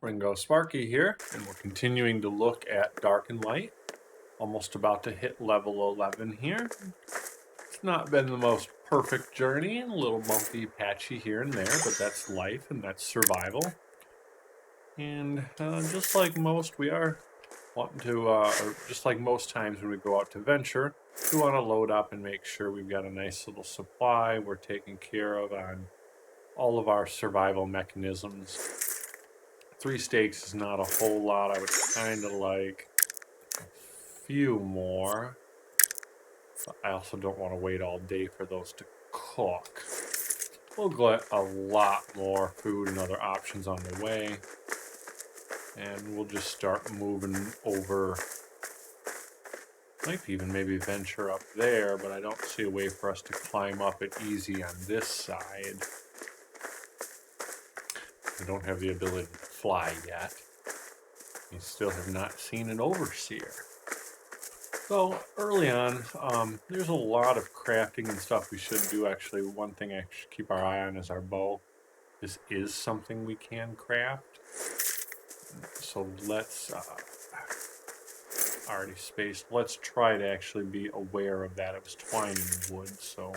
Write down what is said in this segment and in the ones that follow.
Ringo Sparky here, and we're continuing to look at Dark and Light. Almost about to hit level 11 here. It's not been the most perfect journey, a little bumpy, patchy here and there, but that's life and that's survival. And just like most, we are wanting to, or just like most times when we go out to venture, we want to load up and make sure we've got a nice little supply we're taking care of on all of our survival mechanisms. 3 steaks is not a whole lot. I would kind of like a few more. But I also don't want to wait all day for those to cook. We'll get a lot more food and other options on the way. And we'll just start moving over. Might even maybe venture up there, but I don't see a way for us to climb up it easy on this side. We don't have the ability to fly yet. We still have not seen an overseer. So early on, there's a lot of crafting and stuff we should do. Actually, one thing I should keep our eye on is our bow. This is something we can craft. So let's, already spaced. Let's try to actually be aware of that. It was twine and wood, so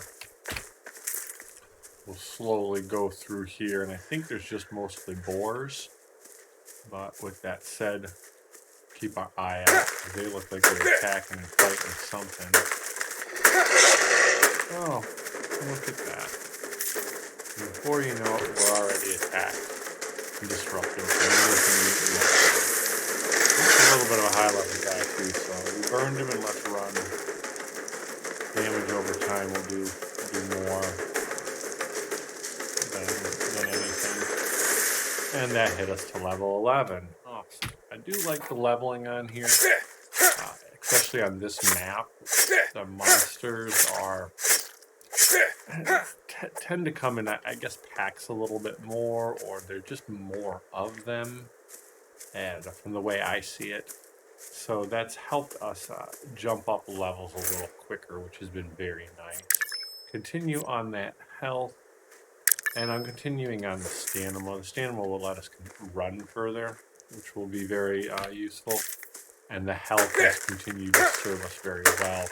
we'll slowly go through here. And I think there's just mostly boars. But with that said, keep our eye out, because they look like they're attacking and fighting something. Oh, look at that. And before you know it, we're already attacked and disrupted. He's a little bit of a high-level guy, too, so we burned him and let's run. Damage over time will do more than anything. And that hit us to level 11. Awesome. I do like the leveling on here, especially on this map. The monsters are tend to come in, I guess, packs a little bit more, or they're just more of them, and from the way I see it. So that's helped us jump up levels a little quicker, which has been very nice. Continue on that health, and I'm continuing on the stamina. The stamina will let us run further, which will be very useful. And the health has continued to serve us very well.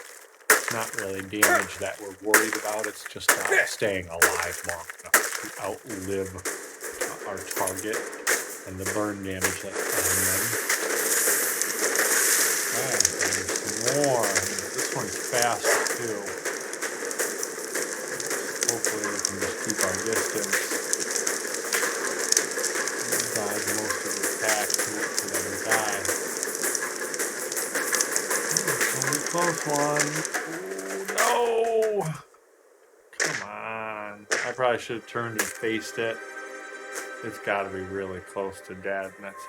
It's not really damage that we're worried about. It's just staying alive long enough to outlive our target and the burn damage that's on them. Oh, there's some more. This one's fast too. Hopefully we can just keep our distance. Dodge most of the attacks and wait for them to die. Ooh, close one. Ooh, no! Come on. I probably should have turned and faced it. It's got to be really close to dead, and that's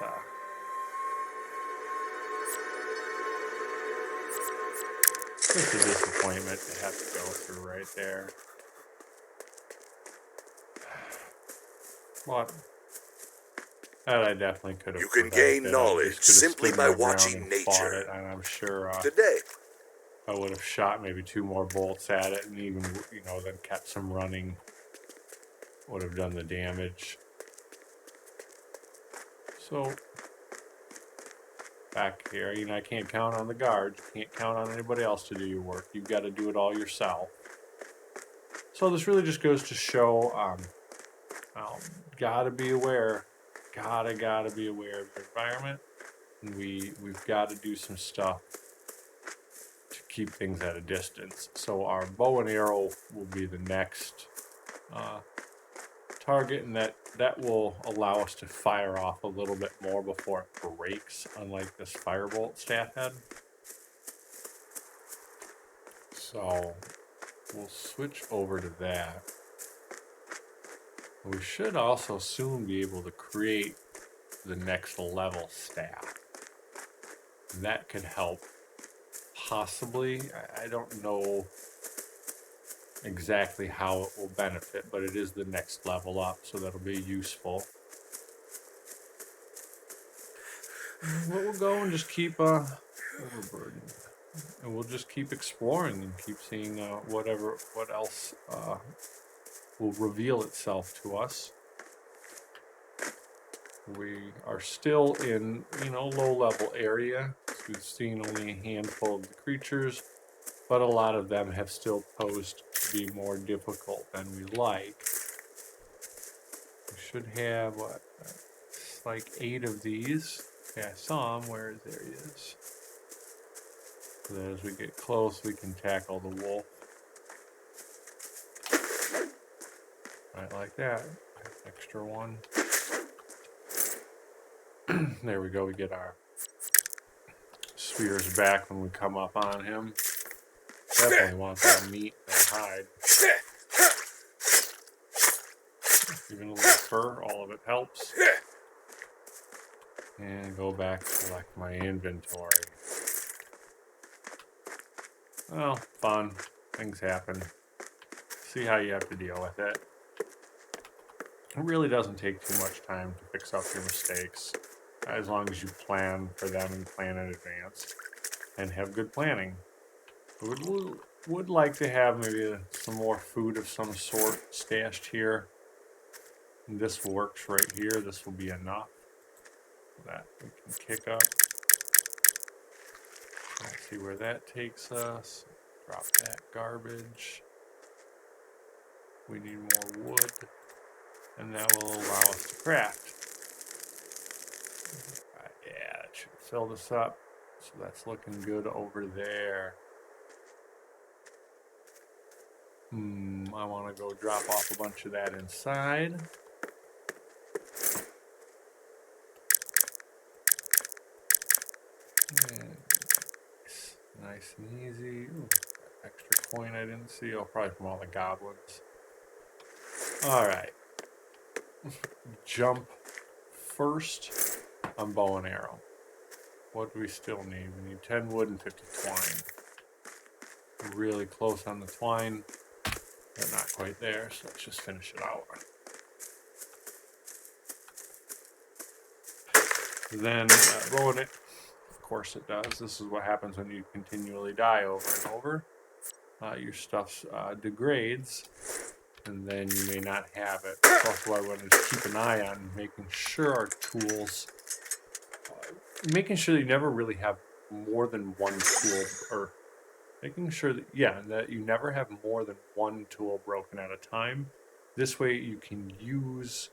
just a disappointment to have to go through right there. What? That I definitely could have. You can gain knowledge simply by watching nature. It, and I'm sure today I would have shot maybe 2 more bolts at it, and even then kept some running. Would have done the damage. So back here, I can't count on the guards. You can't count on anybody else to do your work. You've got to do it all yourself. So this really just goes to show, gotta be aware. Gotta be aware of your environment. And we've got to do some stuff to keep things at a distance. So our bow and arrow will be the next target, and that will allow us to fire off a little bit more before it breaks, unlike this firebolt staff head. So we'll switch over to that. We should also soon be able to create the next level staff. And that could help, possibly. I don't know exactly how it will benefit, but it is the next level up, so that'll be useful. We'll go and just keep overburdened, and we'll just keep exploring and keep seeing what else will reveal itself to us. We are still in, low-level area. We've seen only a handful of the creatures, but a lot of them have still posed to be more difficult than we like. We should have, like 8 of these. Yeah, I saw him. There he is. So that as we get close, we can tackle the wolf. Right like that. Extra one. There we go. We get our spears back when we come up on him. Definitely want that meat and hide. Even a little fur, all of it helps. And go back to select my inventory. Well, fun. Things happen. See how you have to deal with it. It really doesn't take too much time to fix up your mistakes, as long as you plan for them and plan in advance and have good planning. Would like to have maybe some more food of some sort stashed here. And this works right here. This will be enough that we can kick up. Let's see where that takes us. Drop that garbage. We need more wood, and that will allow us to craft. Yeah, that should fill this up. So that's looking good over there. I want to go drop off a bunch of that inside. And nice and easy. Ooh, extra coin I didn't see. Oh, probably from all the goblins. Alright. Jump first on bow and arrow. What do we still need? We need 10 wood and 50 twine. We're really close on the twine, but not quite there, so let's just finish it out. Then bow it. Of course it does. This is what happens when you continually die over and over. Your stuff degrades, and then you may not have it. That's also why I want to keep an eye on making sure our tools, making sure that you never really have more than one tool, or making sure that, that you never have more than one tool broken at a time. This way you can use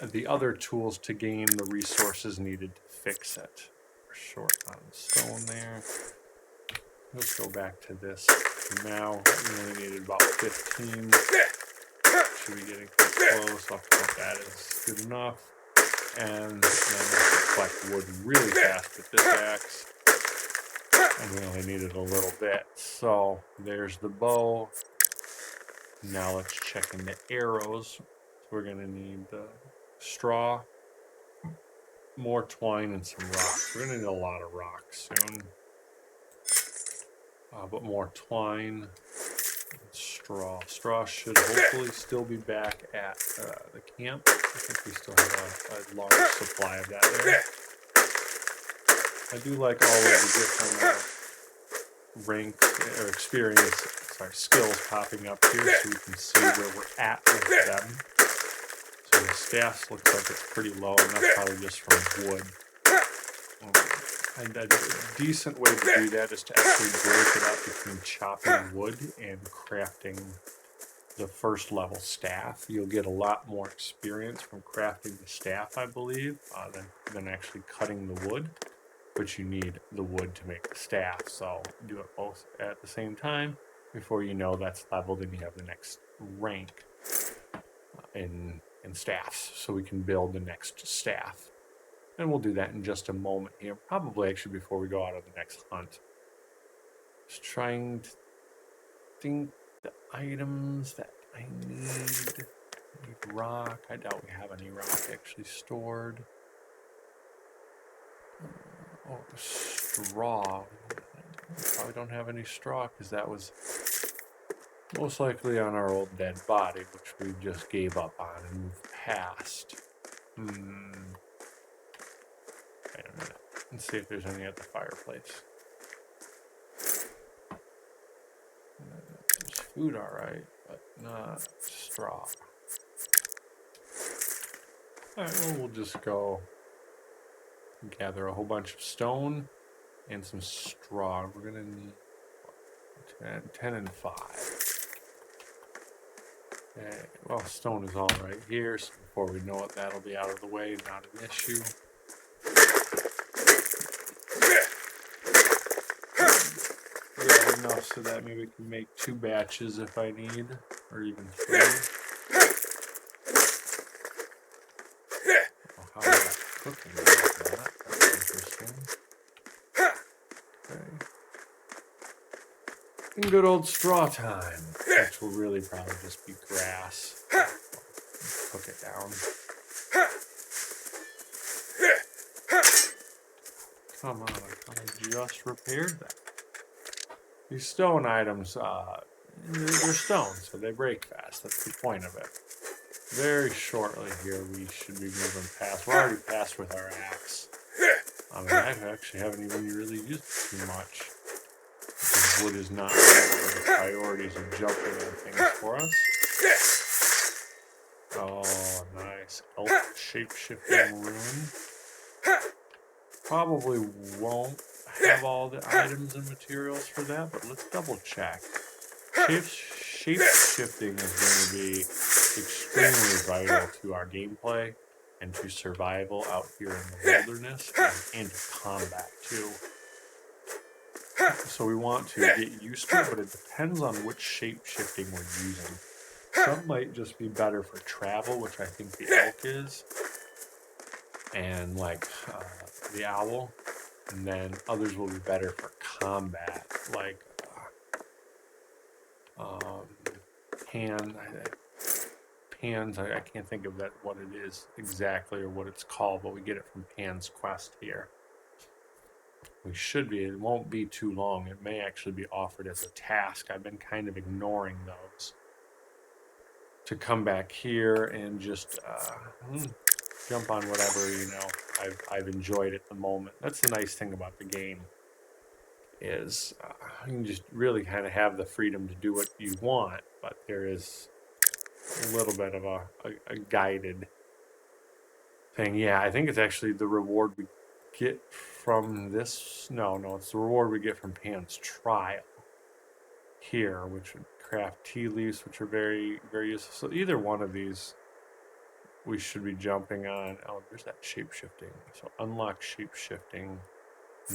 the other tools to gain the resources needed to fix it. We're short on stone there. Let's go back to this. Now we only needed about 15. Should be getting close. I'll put that is good enough. And then let's collect wood really fast with this axe. And we only needed a little bit. So there's the bow. Now let's check in the arrows. So we're going to need the straw, more twine, and some rocks. We're going to need a lot of rocks soon. But more twine and straw. Straw should hopefully still be back at the camp. I think we still have a large supply of that there. I do like all of the different skills popping up here so we can see where we're at with them. So the staff looks like it's pretty low, and that's probably just from wood. And a decent way to do that is to actually break it up between chopping wood and crafting the first level staff. You'll get a lot more experience from crafting the staff, I believe, than actually cutting the wood. But you need the wood to make the staff, so do it both at the same time. Before you know that's leveled, and you have the next rank in staffs, so we can build the next staff. And we'll do that in just a moment here, probably actually before we go out on the next hunt. Just trying to think the items that I need. I need rock. I doubt we have any rock actually stored. Straw. Probably don't have any straw because that was most likely on our old dead body, which we just gave up on and moved past. Wait a minute. Let's see if there's any at the fireplace. There's food, alright, but not straw. Alright, well, we'll just go gather a whole bunch of stone and some straw. We're going to need 10 and 5. Okay, well, stone is all right here, so before we know it, that'll be out of the way, not an issue. Got enough so that maybe we can make 2 batches if I need, or even 3. Oh, how that's cooking like that. That's interesting. Okay. And good old straw time, which will really probably just be grass. Cook it down. Come on, I thought I just repaired that. These stone items, they're stone, so they break fast. That's the point of it. Very shortly here, we should be moving past. We're already past with our axe. I mean, I actually haven't even really used it too much. Because wood is not one of the priorities of jumping on things for us. Oh, nice. Elk shape-shifting rune. Probably won't have all the items and materials for that, but let's double check. Shape-shifting is going to be extremely vital to our gameplay and to survival out here in the wilderness and to combat too. So we want to get used to it, but it depends on which shape-shifting we're using. Some might just be better for travel, which I think the elk is, and like the owl, and then others will be better for combat, like Pan's. I can't think of that what it is exactly or what it's called, but we get it from Pan's Quest here. We should be. It won't be too long. It may actually be offered as a task. I've been kind of ignoring those. To come back here and just jump on whatever, I've enjoyed at the moment. That's the nice thing about the game is you can just really kind of have the freedom to do what you want, but there is a little bit of a guided thing. Yeah, I think it's actually the reward we get from this. No, it's the reward we get from Pan's Trial here, which would craft tea leaves, which are very, very useful. So either one of these we should be jumping on. Oh, there's that shape-shifting. So unlock shape-shifting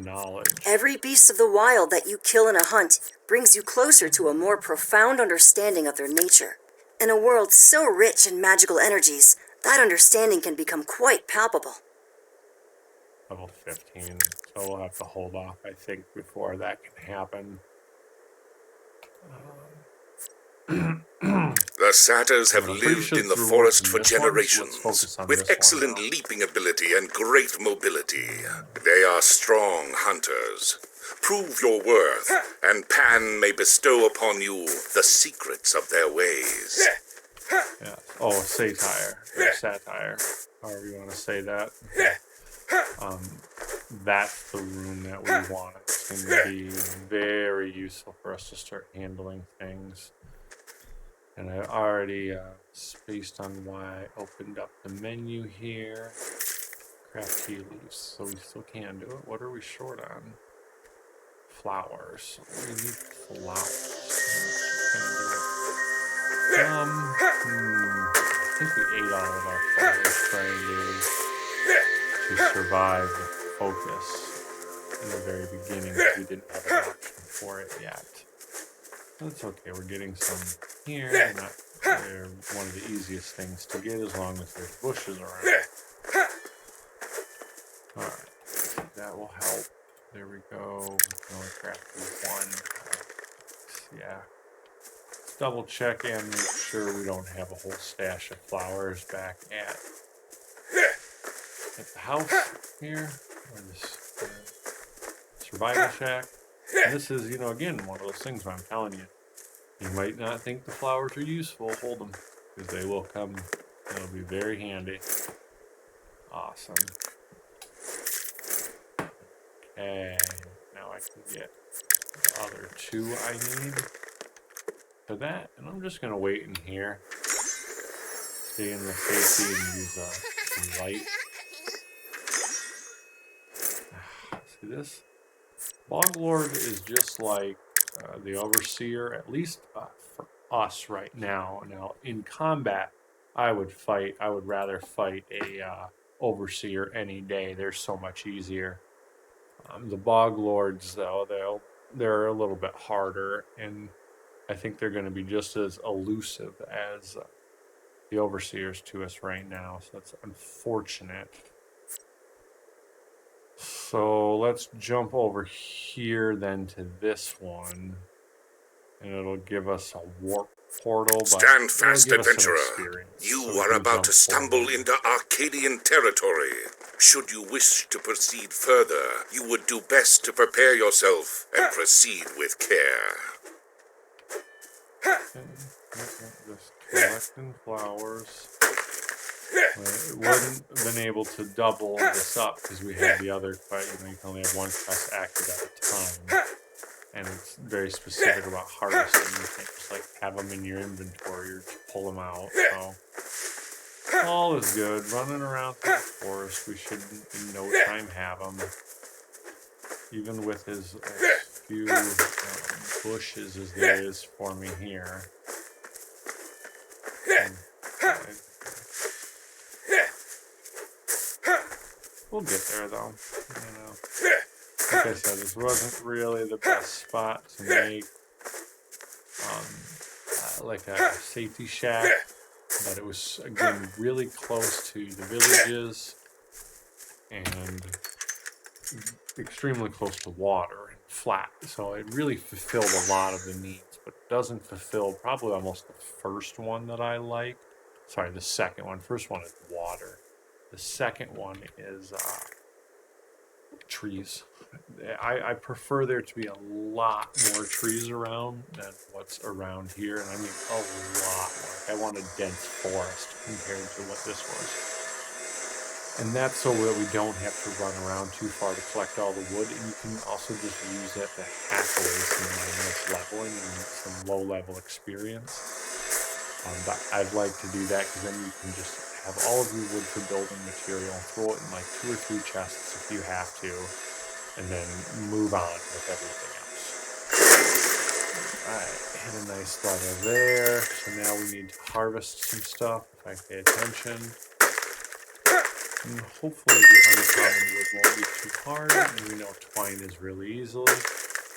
knowledge. Every beast of the wild that you kill in a hunt brings you closer to a more profound understanding of their nature. In a world so rich in magical energies, that understanding can become quite palpable. Level 15, so we'll have to hold off, I think, before that can happen. The satyrs have lived in the forest for generations, with excellent leaping ability and great mobility. They are strong hunters. Prove your worth, and Pan may bestow upon you the secrets of their ways. Yeah. Oh, satire, or satire, however you want to say that. That's the rune that we want. It's going to be very useful for us to start handling things. And I already spaced on why I opened up the menu here. Craft tea leaves, so we still can do it. What are we short on? Flowers. We need flowers. I think we ate all of our flowers trying to survive with focus in the very beginning. We didn't have an option for it yet. That's okay. We're getting some here. They're one of the easiest things to get as long as there's bushes around. Alright. That will help. There we go. We can only craft one. Yeah. Let's double check and make sure we don't have a whole stash of flowers back at the house here. Or this survival shack. And this is, again, one of those things where I'm telling you, you might not think the flowers are useful. Hold them, because they will come. They'll be very handy. Awesome. Okay, now I can get the other 2 I need for that. And I'm just going to wait in here. Stay in the safety and use some light. See this? Bog Lord is just like the Overseer, at least for us right now. Now, in combat, I would rather fight a Overseer any day. They're so much easier. The Bog Lords, though, they're a little bit harder, and I think they're going to be just as elusive as the Overseers to us right now. So that's unfortunate. So let's jump over here then to this one, and it'll give us a warp portal. Stand fast, adventurer. You so are about to stumble into Arcadian territory. Should you wish to proceed further, you would do best to prepare yourself and proceed with care. Just collecting flowers. It wasn't been able to double this up because we had the other quest. You can only have one quest active at a time, and it's very specific about harvesting. You can't just like have them in your inventory or just pull them out. So all is good. Running around through the forest, we should in no time have them. Even with as few bushes as there is for me here. We'll get there, though. Like I said, this wasn't really the best spot to make like a safety shack, but it was, again, really close to the villages and extremely close to water and flat. So it really fulfilled a lot of the needs, but doesn't fulfill probably almost the first one that I like. Sorry, the second one. First one is water. The second one is trees. I prefer there to be a lot more trees around than what's around here, and I mean a lot more. I want a dense forest compared to what this was. And that's so that we don't have to run around too far to collect all the wood, and you can also just use it to hack away some mindless leveling and some low-level experience. But I'd like to do that because then you can just have all of your wood for building material, throw it in like 2 or 3 chests if you have to, and then move on with everything else. Alright, hit a nice level there. So now we need to harvest some stuff if I pay attention. And hopefully the uncommon wood won't be too hard, and we know twine is really easily.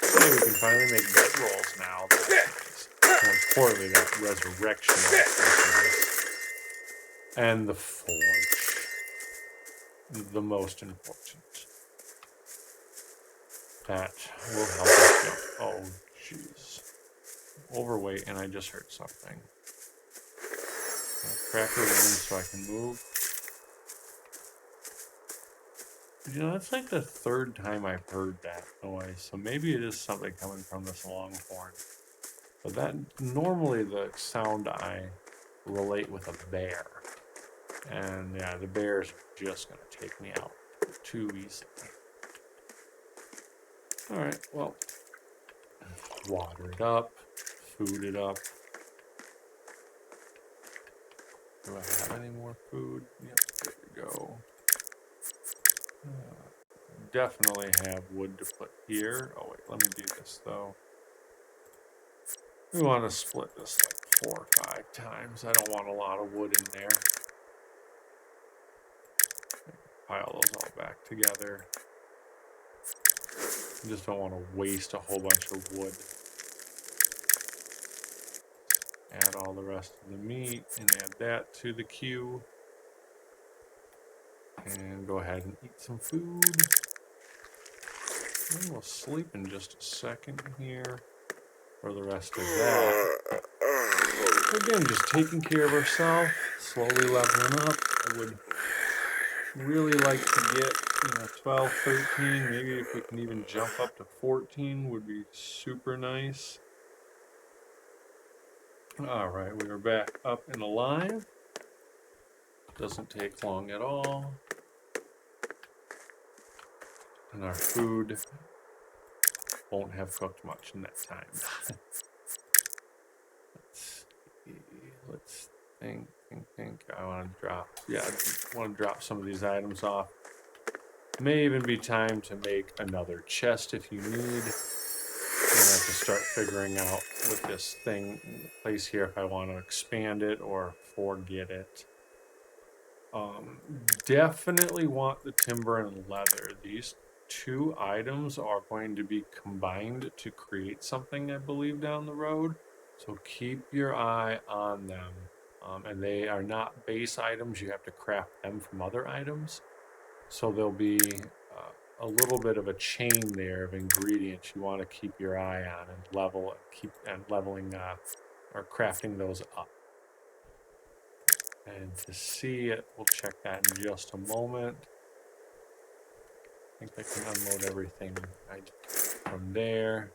Hey, we can finally make bed rolls now. That's nice. More importantly, that resurrection is and the forge. The most important. That will help us jump. Oh, jeez. Overweight, and I just heard something. I'll crack a room so I can move. You know, that's like the 3rd time I've heard that noise, so maybe it is something coming from this longhorn. But that, normally the sound I relate with a bear. And yeah, the bear's just going to take me out too easily. Alright, well, water it up, food it up. Do I have any more food? Yep, there we go. Definitely have wood to put here. Oh wait, let me do this though. We want to split this like 4 or 5 times. I don't want a lot of wood in there. Pile those all back together. I just don't want to waste a whole bunch of wood. Add all the rest of the meat and add that to the queue. And go ahead and eat some food. And we'll sleep in just a second here for the rest of that. Again, just taking care of ourselves, slowly leveling up. I would really like to get 12, 13, maybe if we can even jump up to 14 would be super nice. Alright, we are back up and alive. Doesn't take long at all. And our food won't have cooked much in that time. Let's think. think I want to drop. Yeah, I want to drop some of these items off. May even be time to make another chest if you need. I'm gonna have to start figuring out with this place here if I want to expand it or forget it. Definitely want the timber and leather. These two items are going to be combined to create something, I believe, down the road. So keep your eye on them. And they are not base items. You have to craft them from other items. So there'll be a little bit of a chain there of ingredients you want to keep your eye on and leveling or crafting those up. And to see it, we'll check that in just a moment. I think I can unload everything from there.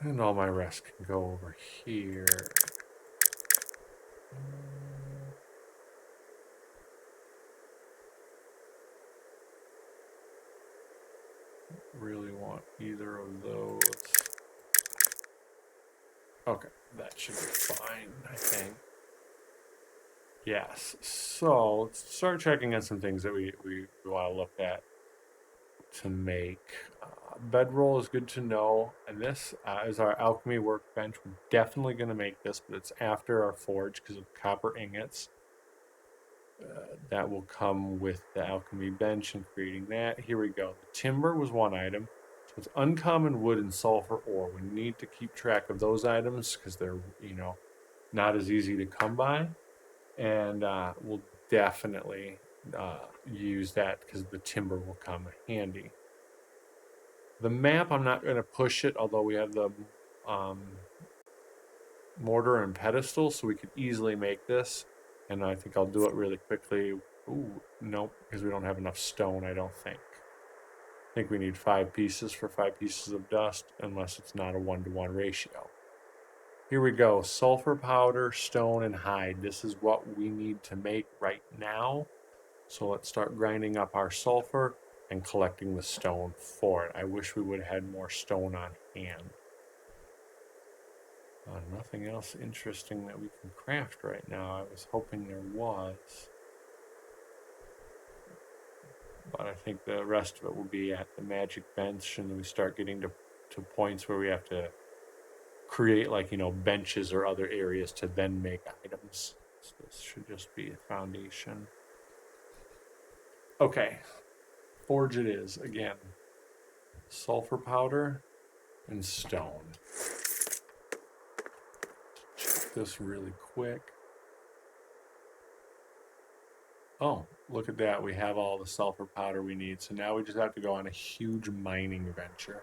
And all my rest can go over here. Really want either of those. Okay, that should be fine, I think. Yes, so let's start checking on some things that we want to look at to make. Bedroll is good to know, and this is our Alchemy Workbench. We're definitely going to make this, but it's after our forge because of copper ingots. That will come with the Alchemy bench and creating that. Here we go. The timber was one item. So it's uncommon wood and sulfur ore. We need to keep track of those items because they're, not as easy to come by. And we'll definitely use that because the timber will come handy. The map, I'm not going to push it, although we have the mortar and pedestal, so we could easily make this. And I think I'll do it really quickly. Ooh, nope, because we don't have enough stone, I don't think. I think we need 5 pieces for 5 pieces of dust, unless it's not a 1-to-1 ratio. Here we go, sulfur powder, stone, and hide. This is what we need to make right now. So let's start grinding up our sulfur and collecting the stone for it. I wish we would have had more stone on hand. Nothing else interesting that we can craft right now. I was hoping there was. But I think the rest of it will be at the magic bench, and then we start getting to points where we have to create benches or other areas to then make items. So this should just be a foundation. Okay, forge it is again. Sulfur powder and stone. Check this really quick. Oh, look at that. We have all the sulfur powder we need. So now we just have to go on a huge mining venture.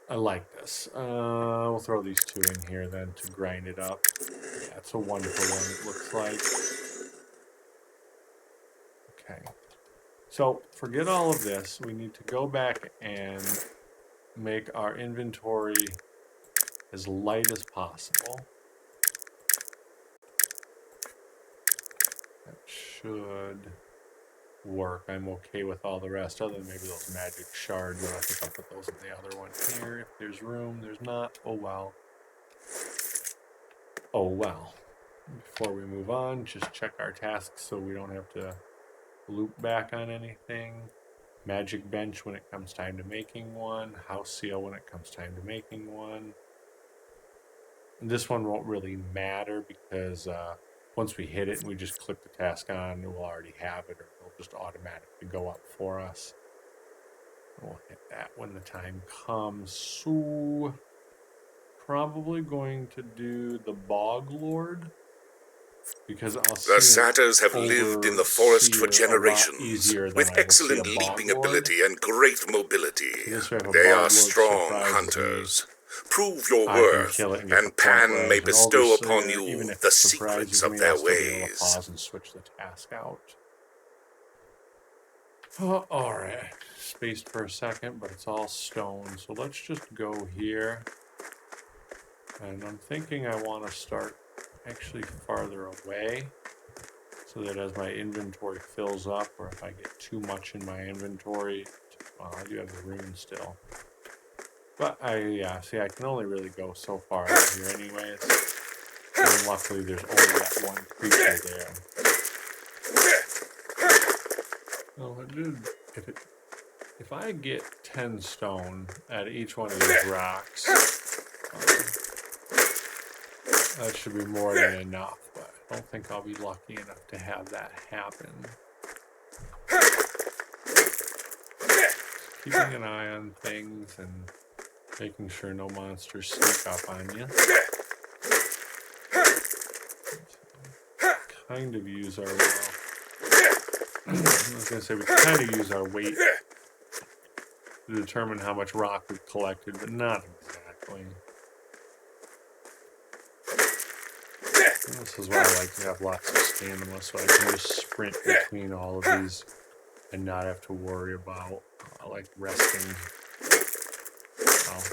I like this. We'll throw these 2 in here then to grind it up. Yeah, it's a wonderful one, it looks like. Okay. So forget all of this. We need to go back and make our inventory as light as possible. That should work. I'm okay with all the rest, other than maybe those magic shards, and I think I'll put those in the other one here. If there's room, there's not. Oh well. Oh well. Before we move on, just check our tasks so we don't have to loop back on anything. Magic bench when it comes time to making one. House seal when it comes time to making one. And this one won't really matter because once we hit it and we just click the task on, we'll already have it, or it'll just automatically go up for us. We'll hit that when the time comes. So, probably going to do the Bog Lord. Because the satyrs have lived in the forest for generations, with excellent leaping ability and great mobility. They are strong hunters. Prove your worth, and Pan may bestow upon you the secrets of their ways. Pause and switch the task out. Oh, alright. Spaced for a second, but it's all stone. So let's just go here. And I'm thinking I want to start actually farther away, so that as my inventory fills up, or if I get too much in my inventory, I do have the rune still. But see, I can only really go so far out here anyways. And luckily there's only that one creature there. Well, if I get 10 stone at each one of these rocks, that should be more than enough, but I don't think I'll be lucky enough to have that happen. Keeping an eye on things and making sure no monsters sneak up on you. Kind of use our, I was going to say, we kind of use our weight to determine how much rock we've collected, but not exactly. And this is why I like to have lots of stamina, so I can just sprint between all of these and not have to worry about, like, resting. I'll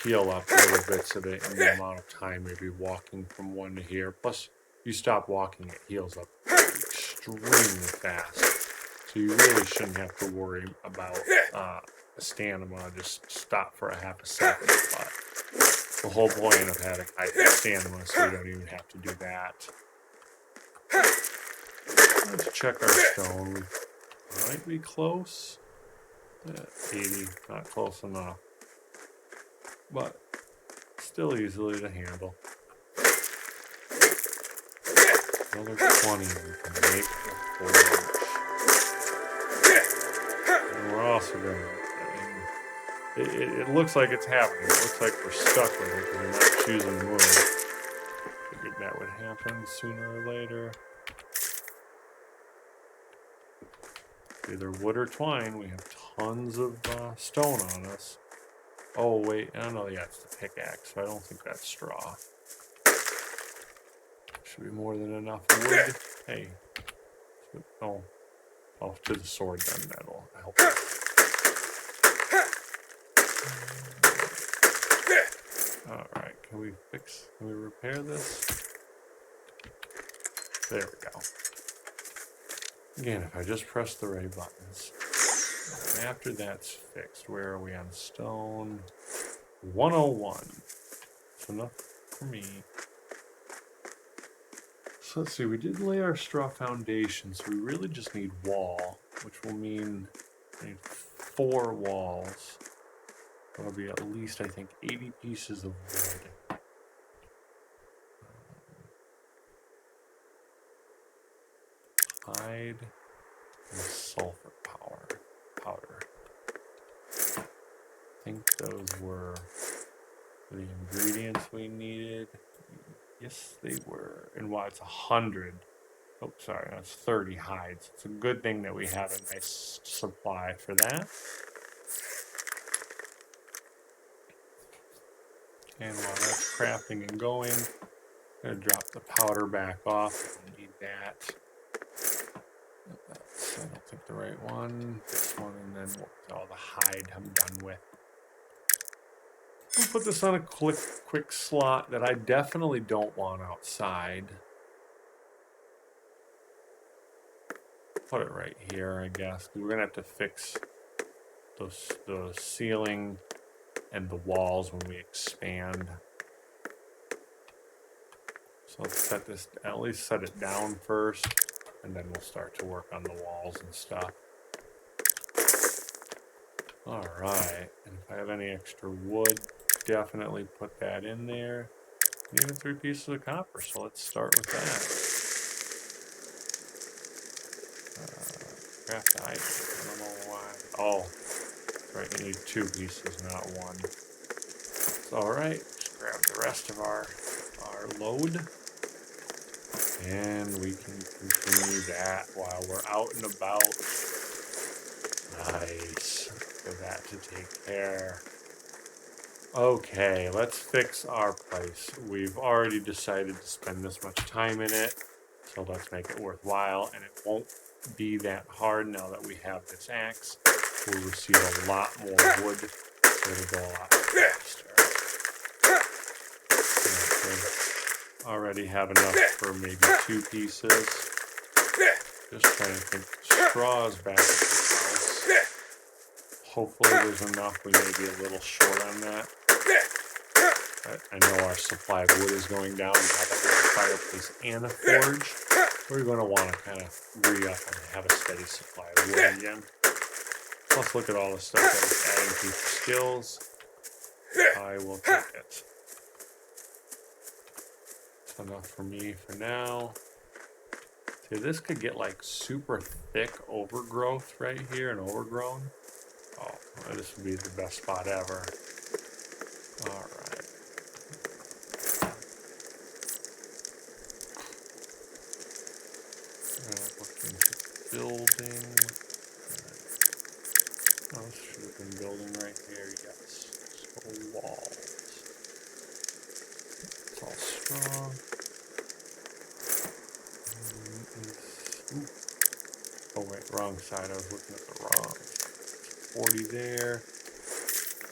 heal up little bits of it in the amount of time, maybe walking from one to here. Plus, if you stop walking, it heals up extremely fast. So you really shouldn't have to worry about stamina. Just stop for a half a second. But the whole point of having high stamina, so we don't even have to do that. Let's check our stone. We might be close. 80, not close enough. But still easily to handle. Another 20 we can make a 4-inch. And we're also going to, it looks like it's happening. It looks like we're stuck with it because we're not choosing to move. Figured that would happen sooner or later. Either wood or twine. We have tons of stone on us. Oh, wait. I don't know. Yeah, it's the pickaxe, so I don't think that's straw. Should be more than enough wood. Hey. Oh, to the sword then. That'll help. Alright, can we repair this? There we go. Again, if I just press the right buttons. And after that's fixed, where are we on stone? 101. That's enough for me. So let's see, we did lay our straw foundation, so we really just need wall, which will mean we need 4 walls. That'll be at least, I think, 80 pieces of wood. Hide and sulfur powder. I think those were the ingredients we needed. Yes, they were. And wow, it's 100. Oh, sorry, that's 30 hides. It's a good thing that we have a nice supply for that. And while that's crafting and going, I'm going to drop the powder back off. I need that. That's, I don't think the right one. This one, and then all the hide I'm done with. I'll put this on a quick slot that I definitely don't want outside. Put it right here, I guess. We're going to have to fix the ceiling and the walls when we expand. So let's set this, at least set it down first, and then we'll start to work on the walls and stuff. Alright, and if I have any extra wood, definitely put that in there. And even 3 pieces of copper, so let's start with that. Craft item, I don't know why. Oh, right, you need 2 pieces, not 1. It's alright, just grab the rest of our load. And we can continue that while we're out and about. Nice. For that to take care. Okay, let's fix our place. We've already decided to spend this much time in it, so let's make it worthwhile, and it won't be that hard now that we have this axe. We'll receive a lot more wood, so it'll go a lot faster. Okay. Already have enough for maybe 2 pieces. Just trying to think. Straws back at the house. hopefully there's enough. We may be a little short on that. I know our supply of wood is going down. We have a fireplace and a forge. We're going to want to kind of re-up and have a steady supply of wood again. Plus, look at all the stuff that it's adding to skills. I will take it. That's enough for me for now. See, this could get like super thick overgrowth right here and overgrown. Oh, this would be the best spot ever. All right. Look into building. Oh, this should have been building right here. Yes. So walls. It's all strong. Oh wait, wrong side. I was looking at the wrong. 40 there.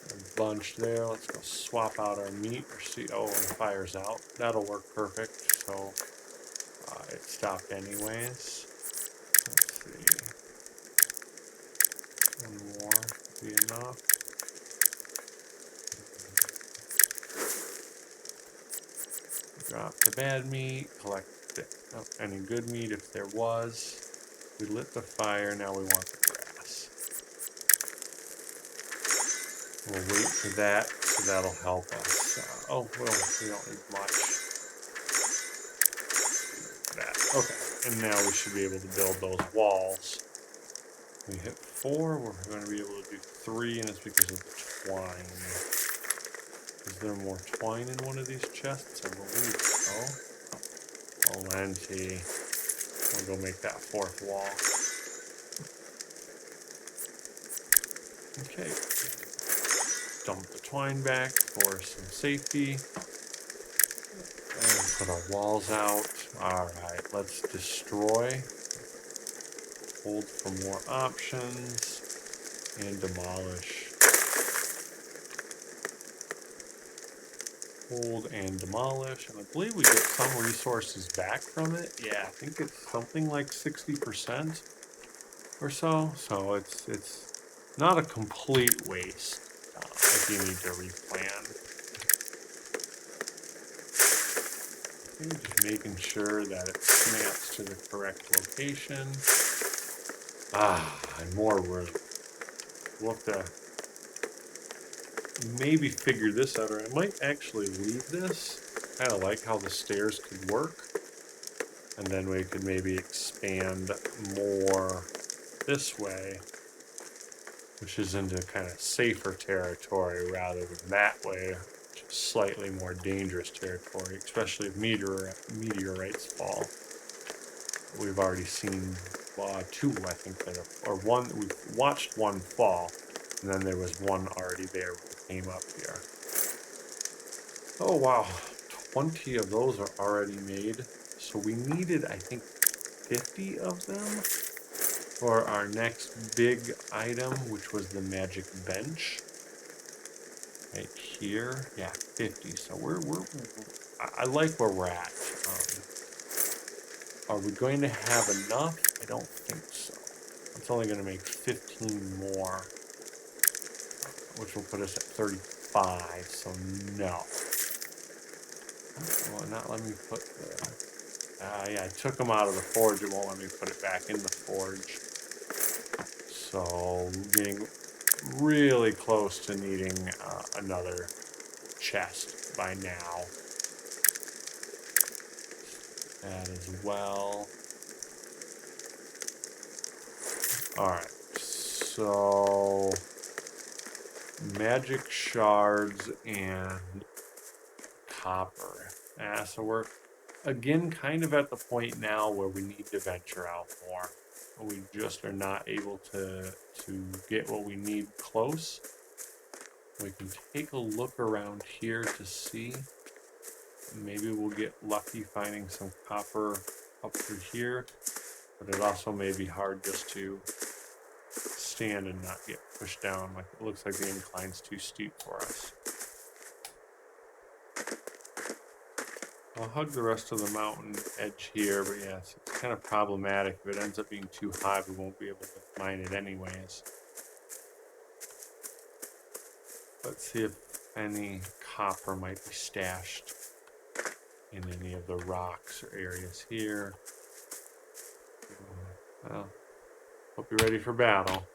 A bunch there. Let's go swap out our meat or see. Oh, and the fire's out. That'll work perfect. So it stopped anyways. Let's see. One more would be enough. Drop the bad meat. Collect any good meat if there was. We lit the fire. Now we want the grass. We'll wait for that, so that'll help us. Oh, well, we don't need much. That. Okay, and now we should be able to build those walls. We hit 4, we're going to be able to do 3, and it's because of the twine. Is there more twine in one of these chests? I believe so. Plenty. We'll go make that 4th wall. Okay. Dump the twine back for some safety. And put our walls out. Alright, let's destroy. Hold for more options. And demolish. Hold and demolish. And I believe we get some resources back from it. Yeah, I think it's something like 60% or so. So it's not a complete waste if you need to replan. Okay, just making sure that it snaps to the correct location. And more room. We'll have to maybe figure this out, or I might actually leave this. Kind of like how the stairs could work. And then we could maybe expand more this way, which is into kind of safer territory rather than that way, which is slightly more dangerous territory, especially if meteorites fall. We've already seen 2, I think, or one. We've watched one fall, and then there was one already there when we came up here. Oh wow, 20 of those are already made. So we needed, I think, 50 of them for our next big item, which was the magic bench. Right here, yeah, 50. So I like where we're at. Are we going to have enough? I don't think so. It's only going to make 15 more, which will put us at 35. So no. Well, not let me put the. Yeah, I took them out of the forge. It won't let me put it back in the forge. So getting really close to needing another chest by now. That as well. Alright, so magic shards and copper. So we're again kind of at the point now where we need to venture out more. We just are not able to get what we need close. We can take a look around here to see. Maybe we'll get lucky finding some copper up through here, but it also may be hard just to stand and not get pushed down. Like it looks like the incline's too steep for us. I'll hug the rest of the mountain edge here, but yes, it's kind of problematic. If it ends up being too high, we won't be able to mine it anyways. Let's see if any copper might be stashed in any of the rocks or areas here. Well, hope you're ready for battle.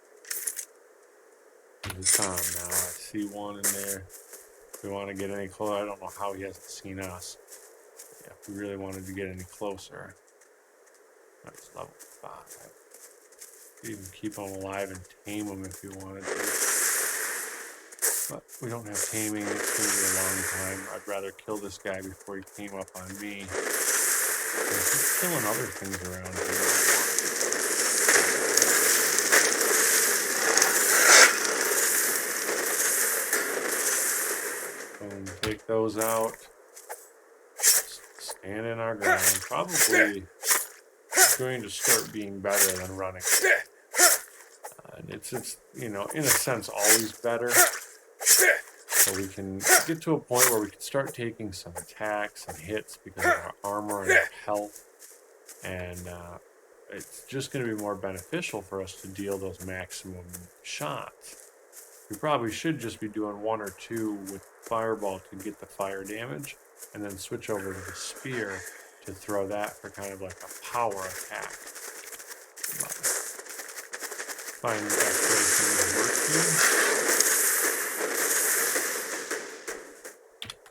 It's on now. I see one in there. If we want to get any closer, I don't know how he hasn't seen us. Yeah, if we really wanted to get any closer. That's level 5. You can keep them alive and tame them if you wanted to. But we don't have taming. It's going to be a long time. I'd rather kill this guy before he came up on me. He's killing other things around here. Take those out. Stand in our ground. Probably going to start being better than running. And it's you know, in a sense, always better. So we can get to a point where we can start taking some attacks and hits because of our armor and our health. And it's just going to be more beneficial for us to deal those maximum shots. We probably should just be doing 1 or 2 with fireball to get the fire damage, and then switch over to the spear to throw that for kind of like a power attack. Find the best way things work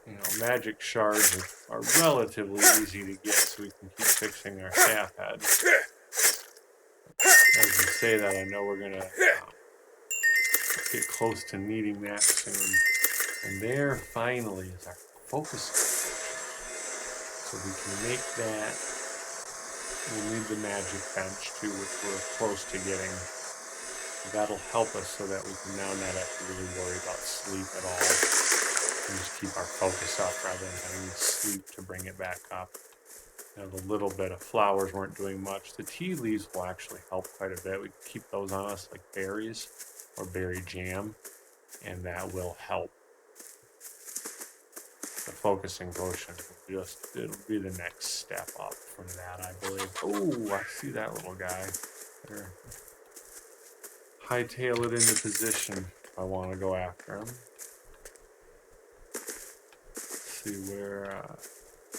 here. You know, magic shards are relatively easy to get, so we can keep fixing our staff head. As we say that, I know we're gonna get close to needing that soon. And there finally is our focus. So we can make that. We'll need the magic bench too, which we're close to getting. That'll help us so that we can now not have to really worry about sleep at all. And just keep our focus up rather than having sleep to bring it back up. You know, the little bit of flowers weren't doing much. The tea leaves will actually help quite a bit. We can keep those on us like berries or berry jam, and that will help. The focusing potion it'll be the next step up from that, I believe. Oh, I see that little guy there. Hightail it into position if I want to go after him. Let's see where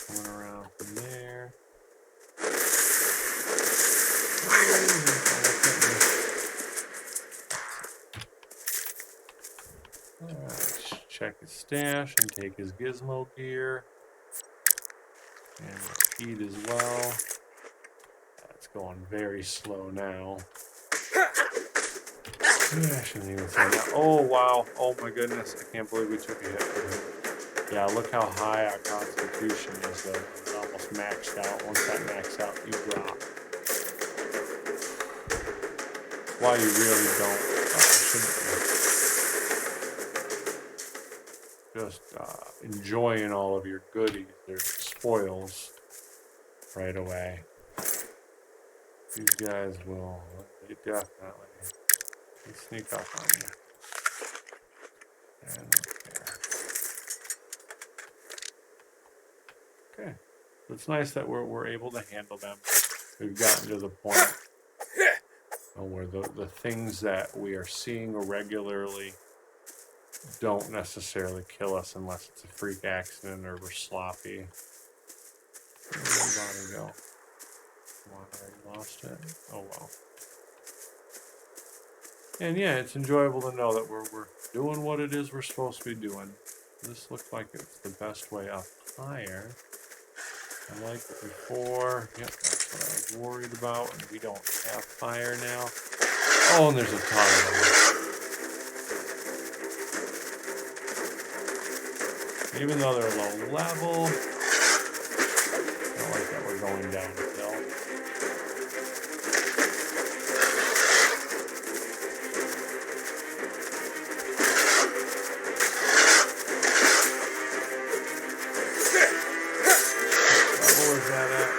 coming around from there. Alright, check his stash and take his gizmo gear. And speed as well. That's going very slow now. Yeah, I shouldn't even say that. Oh, wow. Oh, my goodness. I can't believe we took a hit from him. Yeah, look how high our constitution is, though. It's almost maxed out. Once that maxed out, you drop. Why you really don't. Just enjoying all of your goodies, their spoils, right away. These guys will definitely sneak up on you. And okay. So it's nice that we're able to handle them. We've gotten to the point where the things that we are seeing regularly don't necessarily kill us unless it's a freak accident or we're sloppy. Where did the body go? Come on, I already lost it. Oh well. And yeah, it's enjoyable to know that we're doing what it is we're supposed to be doing. This looked like it's the best way up higher. I liked it before. Yep, that's what I was worried about. And we don't have fire now. Oh, and there's a tunnel. Even though they're low level, I don't like that we're going downhill. What level is that at?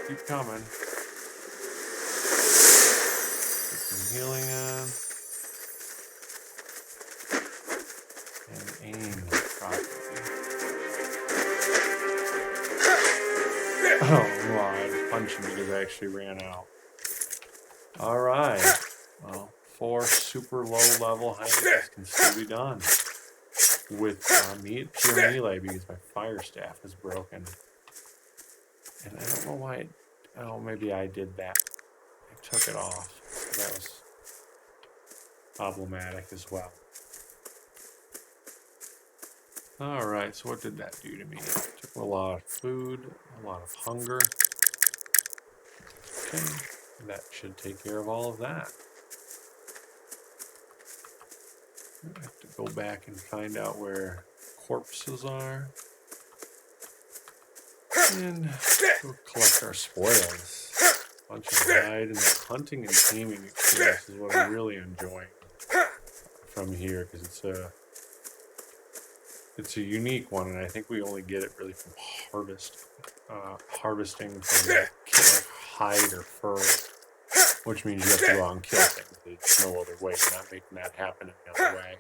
Keep coming. Get some healing in. And aim properly. Oh, well, I had to punch him because I actually ran out. Alright. Well, 4 super low level hyenas can still be done. With pure melee because my fire staff is broken. And I don't know why maybe I did that. I took it off. That was problematic as well. Alright, so what did that do to me? It took a lot of food, a lot of hunger. Okay, that should take care of all of that. I have to go back and find out where corpses are. And we'll collect our spoils. A bunch of hide, and that hunting and taming experience is what I'm really enjoying from here, because it's a unique one, and I think we only get it really from harvesting from like hide or fur, which means you have to go out and kill things. There's no other way. You're not making that happen any other way.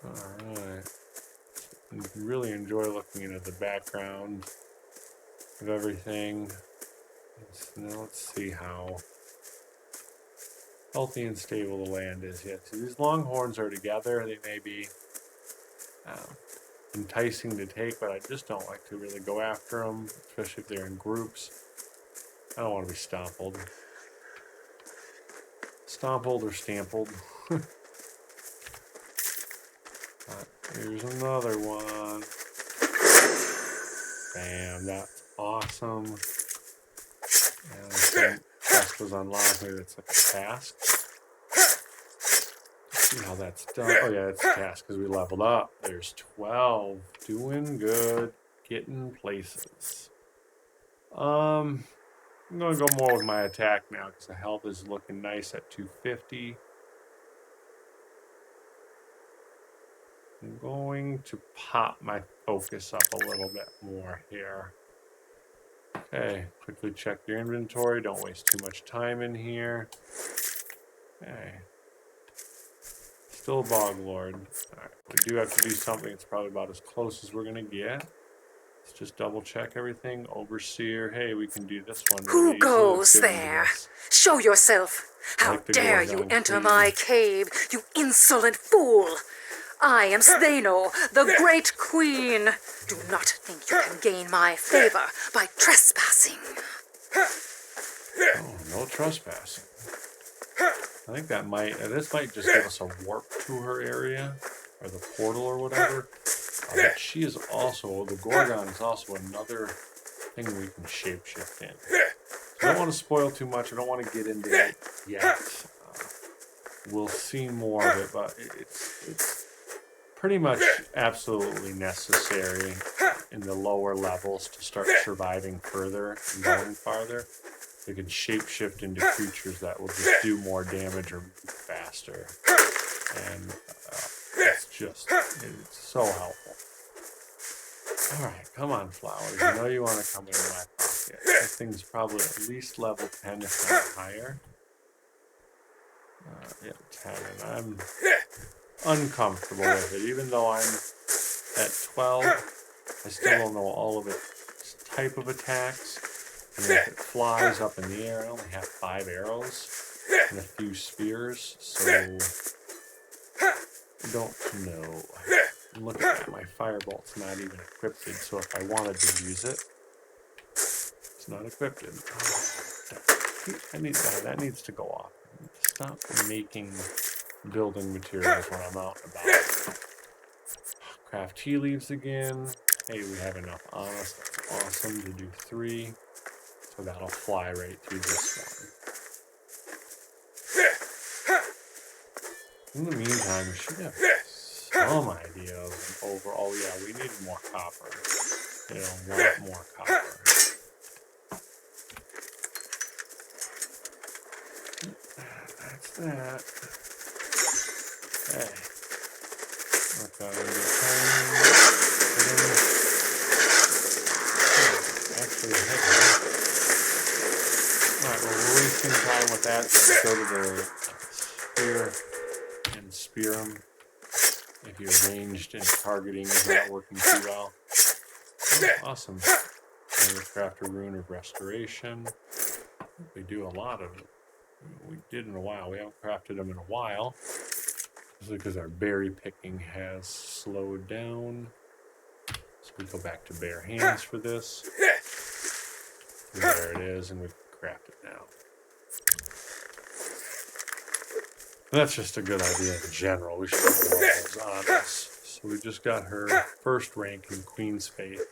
Alright. I really enjoy looking into the background of everything. Now let's see how healthy and stable the land is. Yeah, so these longhorns are together. They may be enticing to take, but I just don't like to really go after them, especially if they're in groups. I don't want to be stompled. Stompled or stampled. Here's another one. Bam, that's awesome. And some quest was unlocked. Maybe it's like a task. Let's see how that's done. Oh yeah, it's a task because we leveled up. There's 12. Doing good. Getting places. I'm going to go more with my attack now because the health is looking nice at 250. I'm going to pop my focus up a little bit more here. Okay, quickly check your inventory. Don't waste too much time in here. Okay. Still a Bog Lord. Alright, we do have to do something. It's probably about as close as we're going to get. Let's just double check everything. Overseer. Hey, we can do this one. Who goes there? Show yourself. How dare you enter my cave, you insolent fool! I am Stheno, the great queen. Do not think you can gain my favor by trespassing. Oh, no trespassing. I think that this might just give us a warp to her area, or the portal or whatever. But she is also, the Gorgon is also another thing we can shapeshift in. So I don't want to spoil too much. I don't want to get into it yet. We'll see more of it, but it's pretty much absolutely necessary in the lower levels to start surviving further and going farther. You can shapeshift into creatures that will just do more damage or move faster. And it's so helpful. Alright, come on, flowers. You know you want to come in my pocket. This thing's probably at least level 10, if not higher. Yeah, 10, and I'm uncomfortable with it. Even though I'm at 12, I still don't know all of its type of attacks. And if it flies up in the air, I only have 5 arrows and a few spears, so I don't know. And look at that, my firebolt's not even equipped, so if I wanted to use it, it's not equipped. That needs to go off. Stop making building materials when I'm out and about. Craft tea leaves again. Hey, we have enough on us. That's awesome to do 3. So that'll fly right through this one. In the meantime, we should have some idea of overall. Yeah, we need more copper. They don't want more copper. That's that. Okay. Work on the actually, alright, well, we're wasting time with that, so let's go to the spear and spear them if you're ranged and targeting is not working too well. Oh, awesome. And we craft a rune of restoration. We do a lot of it. We did in a while. We haven't crafted them in a while. Because our berry picking has slowed down. So we go back to bare hands for this. And there it is, and we can craft it now. That's just a good idea in general. We should have more of those on us. So we just got her first rank in Queen's Faith.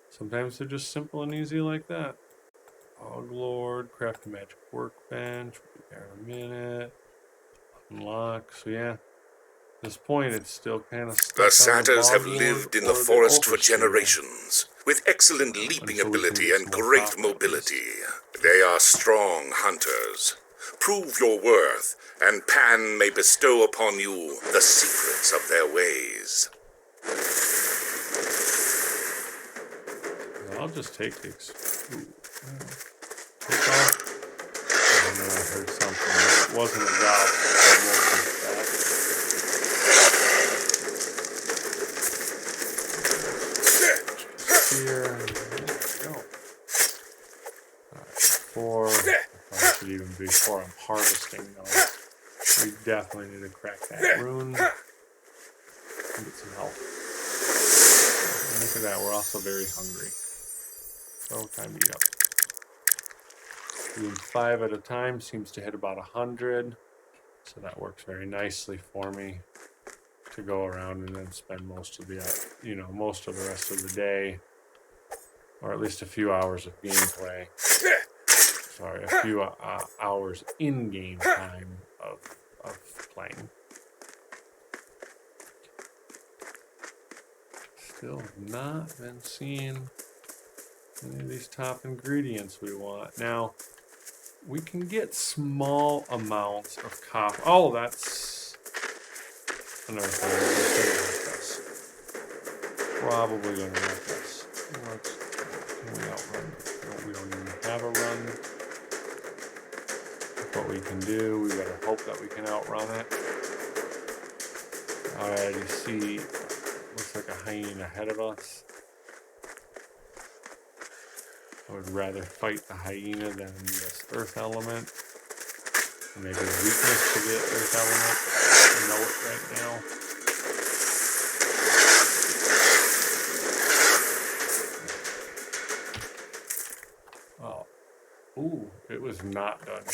Sometimes they're just simple and easy like that. Bog Lord, craft a magic workbench. We'll be there in a minute. Unlock. So yeah, at this point it's still kind of stuck. The satyrs have lived in the forest for generations, with excellent leaping ability and great mobility. They are strong hunters. Prove your worth, and Pan may bestow upon you the secrets of their ways. I'll just take the take off. I know I heard something. It wasn't a goblin. I won't take that. Just here. There we go. Alright, even before I'm harvesting though. We definitely need to crack that rune. And get some help. And look at that, we're also very hungry. So time to eat up. Doing 5 at a time seems to hit about 100. So that works very nicely for me to go around and then spend most of the most of the rest of the day, or at least a few hours of gameplay. Sorry, a few hours in-game time of playing. Still have not been seeing any of these top ingredients we want. Now, we can get small amounts of copper. Oh, that's another thing. Probably going to like this. Can we outrun? No, we don't even have a run. What we can do, we better hope that we can outrun it. Alright, you see, looks like a hyena ahead of us. I would rather fight the hyena than this earth element. Maybe a weakness to the earth element, but I don't know it right now. Oh. Ooh, it was not done.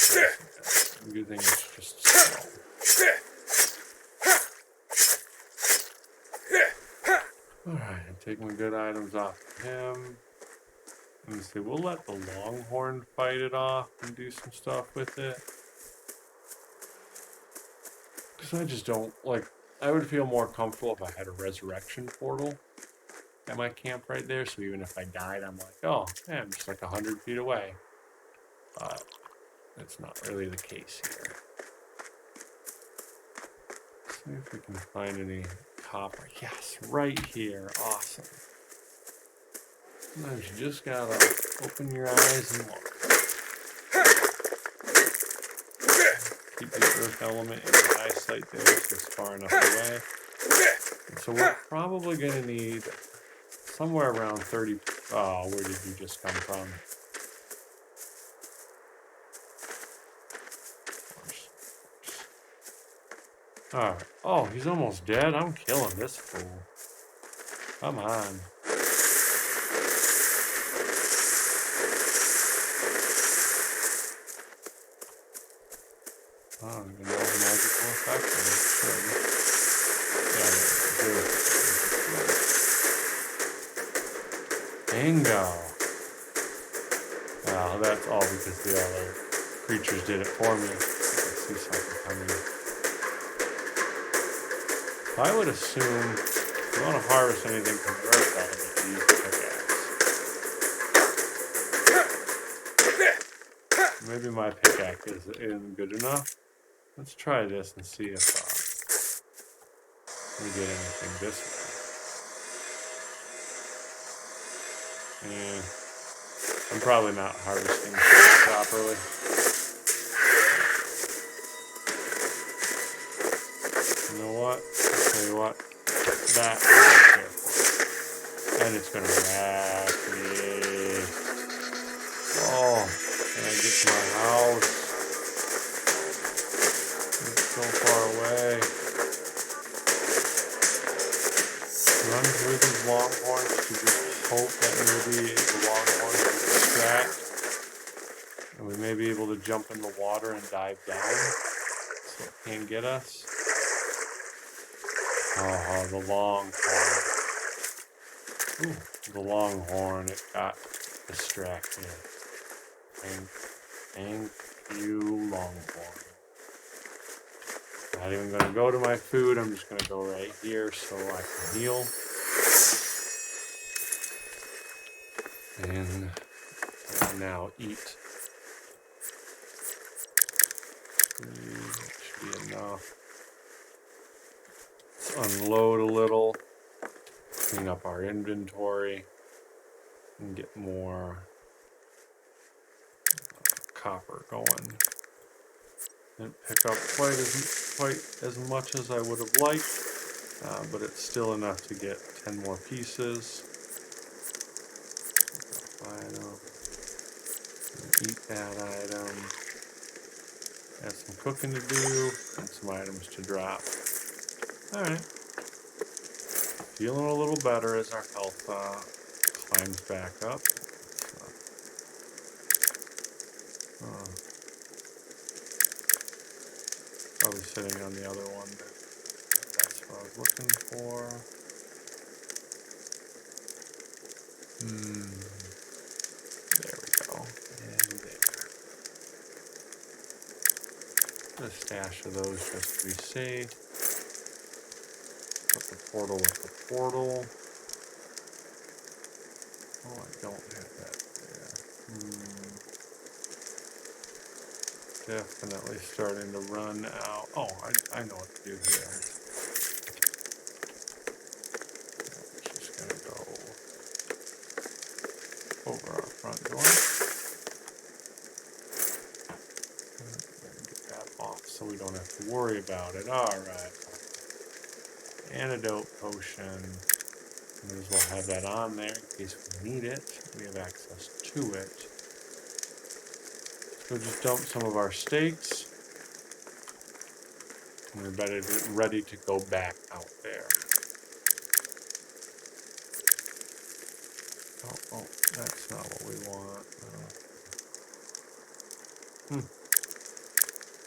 Good thing it's just slow. Alright, I'm taking good items off of him. Let me see, we'll let the Longhorn fight it off and do some stuff with it. Because I just don't, I would feel more comfortable if I had a resurrection portal at my camp right there. So even if I died, I'm like, oh, yeah, I'm just like 100 feet away. But that's not really the case here. Let's see if we can find any copper. Yes, right here. Awesome. Sometimes you just gotta open your eyes and look. Keep the earth element in your eyesight there, so it's far enough away. And so we're probably gonna need somewhere around 30. Oh, where did you just come from? Alright. Oh, he's almost dead. I'm killing this fool. Come on. I don't even know his magical effect, but it should. Yeah, bingo. Well, that's all because the other creatures did it for me. I see something coming. I would assume if you want to harvest anything from the earth element, you use the pickaxe. Maybe my pickaxe isn't good enough. Let's try this and see if we get anything this way. Yeah. I'm probably not harvesting properly. You know what? I'll tell you what. That I don't care for. And it's gonna whack me. Oh. My house. It's so far away. Run through these longhorns to just hope that maybe the longhorns will distract. And we may be able to jump in the water and dive down so it can't get us. Oh, the longhorn. Ooh, the longhorn, it got distracted. Thank you, longhorn. Not even going to go to my food. I'm just going to go right here so I can heal. And now eat. Should be enough. Let's unload a little. Clean up our inventory. And get more copper going. Didn't pick up quite as much as I would have liked, but it's still enough to get 10 more pieces. Item. Eat that item. Have some cooking to do and some items to drop. Alright. Feeling a little better as our health climbs back up. Probably sitting on the other one. That's what I was looking for. There we go. And there. Put a stash of those just to be safe. Put the portal with the portal. Oh, I don't have that there. Definitely starting to run out. Oh, I know what to do here. Just gonna go over our front door. And get that off so we don't have to worry about it. Alright. Antidote potion. May as well have that on there in case we need it. We have access to it. So just dump some of our steaks. And we're ready to go back out there. Oh, that's not what we want.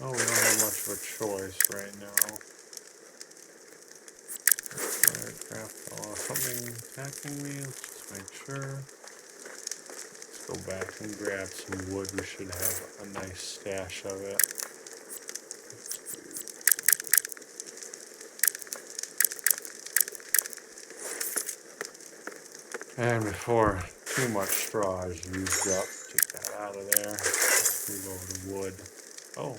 Oh, we don't have much of a choice right now. Something attacking me. Let's just make sure. Let's go back and grab some wood. We should have a nice stash of it. And before too much straw is used up, take that out of there. Let's move over to wood. Oh.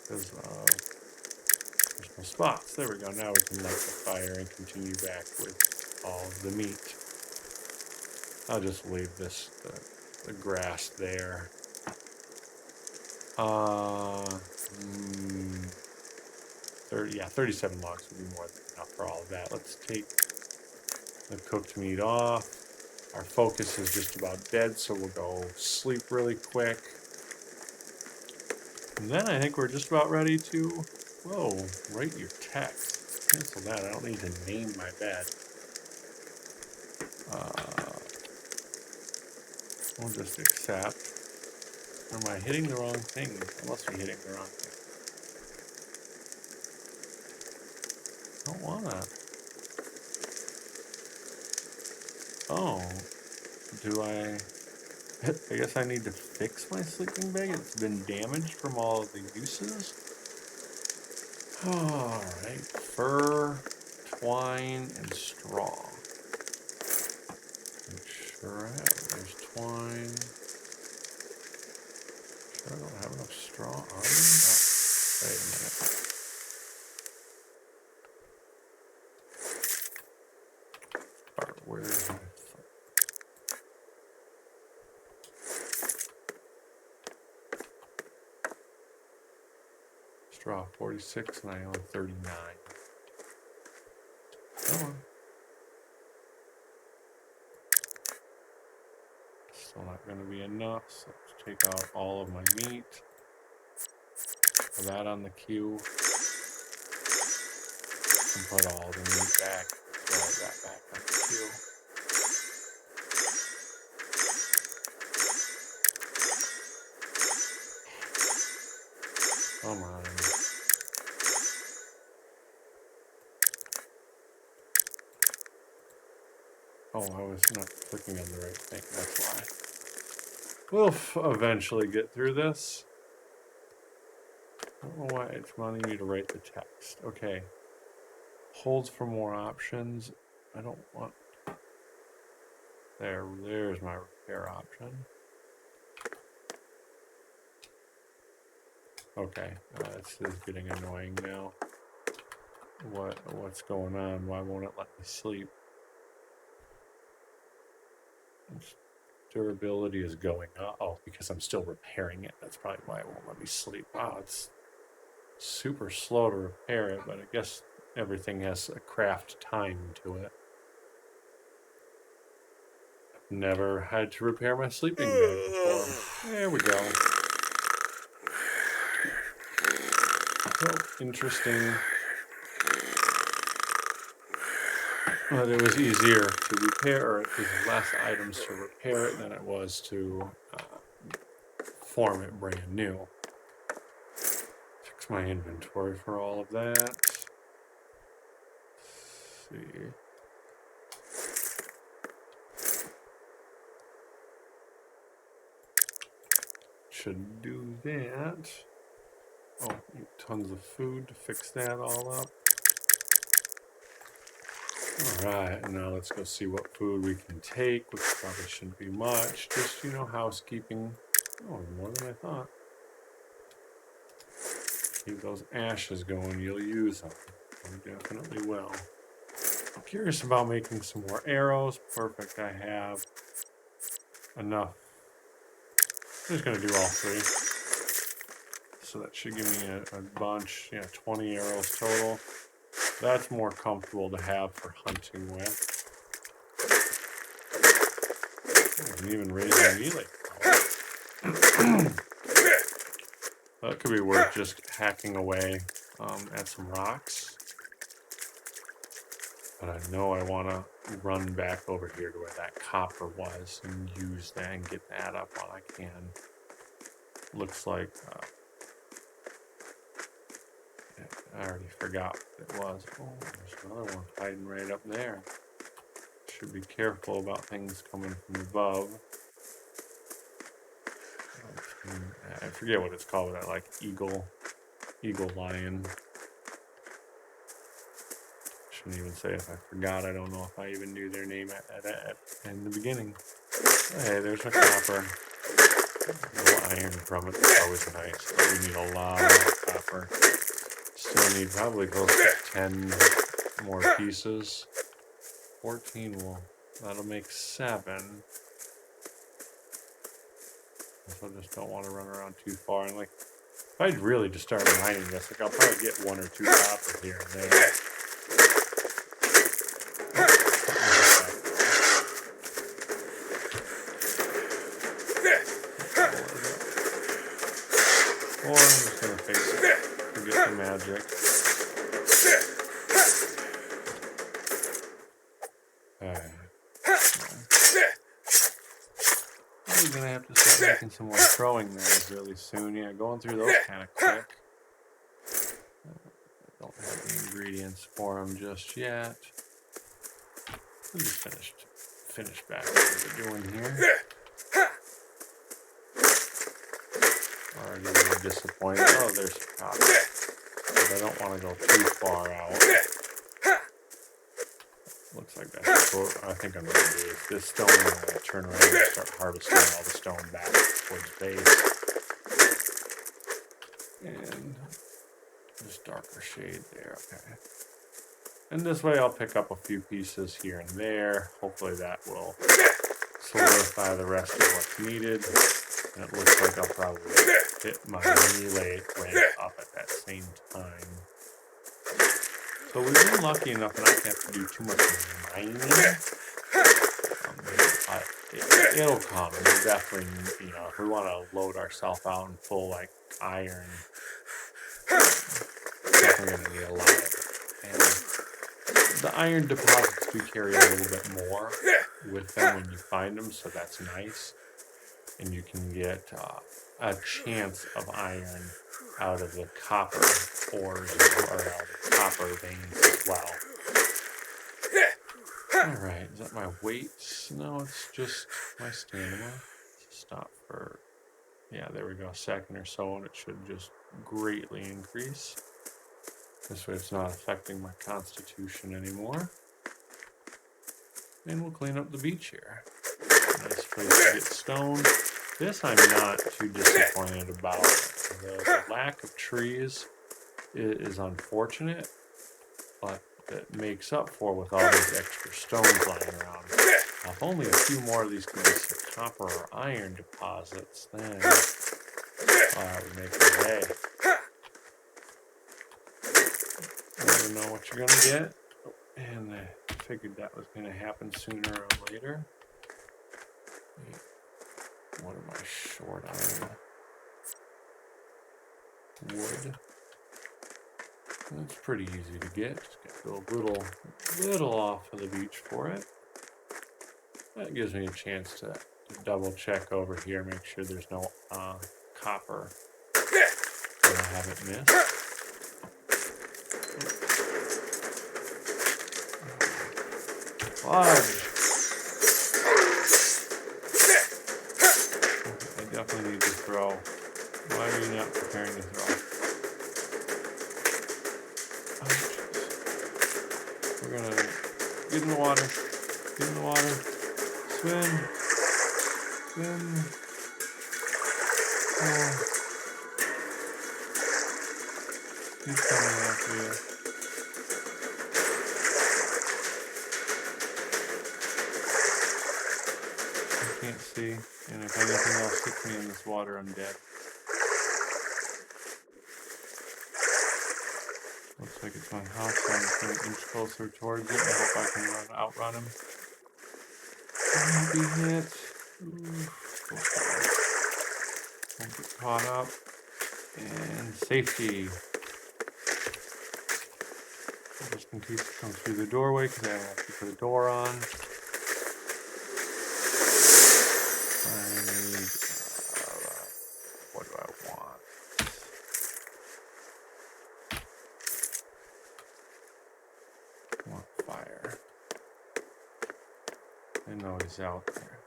There's no spots. There we go. Now we can light the fire and continue back with all of the meat. I'll just leave the grass there. 37 logs would be more than enough for all of that. Let's take the cooked meat off. Our focus is just about dead, so we'll go sleep really quick. And then I think we're just about ready to, write your text. Cancel that. I don't need to name my bed. We'll just accept. Am I hitting the wrong thing? I must be hitting the wrong thing. Don't wanna. Oh. Do I guess I need to fix my sleeping bag. It's been damaged from all of the uses. Alright. Fur, twine, and straw. Make sure I have. There's twine. Sure I don't have enough straw on me. Oh, wait a minute. Where is my straw? 46 and I own 39. Come on. Still not going to be enough, so let's take out all of my meat. Put that on the queue. And put all the meat back. Throw that back on the queue. Come on. Oh, I was not clicking on the right thing, that's why. We'll eventually get through this. I don't know why it's wanting me to write the text. Okay. Holds for more options. I don't want... There's my repair option. Okay, this is getting annoying now. What's going on? Why won't it let me sleep? Durability is going up. Oh, because I'm still repairing it. That's probably why it won't let me sleep. Wow, it's super slow to repair it, but I guess everything has a craft time to it. I've never had to repair my sleeping bag before. There we go. So interesting. But it was easier to repair, or it was less items to repair it than it was to form it brand new. Fix my inventory for all of that. Let's see. Should do that. Oh, tons of food to fix that all up. Alright, and now let's go see what food we can take, which probably shouldn't be much. Just, you know, housekeeping. Oh, more than I thought. Keep those ashes going, you'll use them. You definitely will. I'm curious about making some more arrows. Perfect, I have enough. I'm just going to do all three. So that should give me a bunch, 20 arrows total. That's more comfortable to have for hunting with. I can even raise my melee power. That could be worth just hacking away at some rocks. But I know I want to run back over here to where that copper was and use that and get that up while I can. Looks like... I already forgot what it was. Oh, there's another one hiding right up there. Should be careful about things coming from above. I forget what it's called, but I like eagle lion. Shouldn't even say if I forgot. I don't know if I even knew their name in the beginning. Hey, there's a copper. A little iron from it. It's always nice, but we need a lot of copper. Still need probably close to 10 more pieces. 14 that'll make 7. So I just don't want to run around too far. And like, if I'd really just start mining this, like I'll probably get 1 or 2 copper here and there. Or I'm just gonna face it. Forget the magic. I'm gonna have to start making some more throwing knives really soon. Yeah, going through those kind of quick. I don't have the ingredients for them just yet. We just finished back what we're doing here. Already a little disappointed. Oh, there's some copper. But I don't want to go too far out. Looks like that's what I think I'm going to do. This stone, I'm going to turn around and start harvesting all the stone back towards base. And just darker shade there, okay. And this way I'll pick up a few pieces here and there. Hopefully that will solidify the rest of what's needed. And it looks like I'll probably hit my melee rank up at that same time. So we've been lucky enough that I don't have to do too much mining. it'll come. We'll definitely, you know, if we want to load ourselves out in full, like, iron, definitely going to need a lot of it. And the iron deposits do carry a little bit more with them when you find them, so that's nice. And you can get a chance of iron out of the copper ores, or out of the copper veins as well. Alright, is that my weight? No, it's just my stamina. Stop for, yeah, there we go, a second or so, and it should just greatly increase. This way it's not affecting my constitution anymore. And we'll clean up the beach here. Nice place to get stone. This I'm not too disappointed about. The lack of trees is unfortunate, but it makes up for with all these extra stones lying around. Now, if only a few more of these could be some copper or iron deposits, then it would make a day. You never know what you're gonna get, and I figured that was gonna happen sooner or later. What am I short on? Wood. That's pretty easy to get. Just got to go a little off of the beach for it. That gives me a chance to double check over here, make sure there's no copper that I haven't missed. Fudge! I definitely need to throw. Why are you not preparing to throw? We're gonna get in the water. Get in the water. Swim. Swim. Oh. He's coming after you. I can't see. And if anything else hits me in this water, I'm dead. Looks like it's my house, so I'm just going to inch closer towards it and hope I can outrun him. Don't be hit. Ooh, don't get caught up. And safety. Just in case it comes through the doorway, because I have to put the door on. I need, what do I want? I want fire. I know he's out there.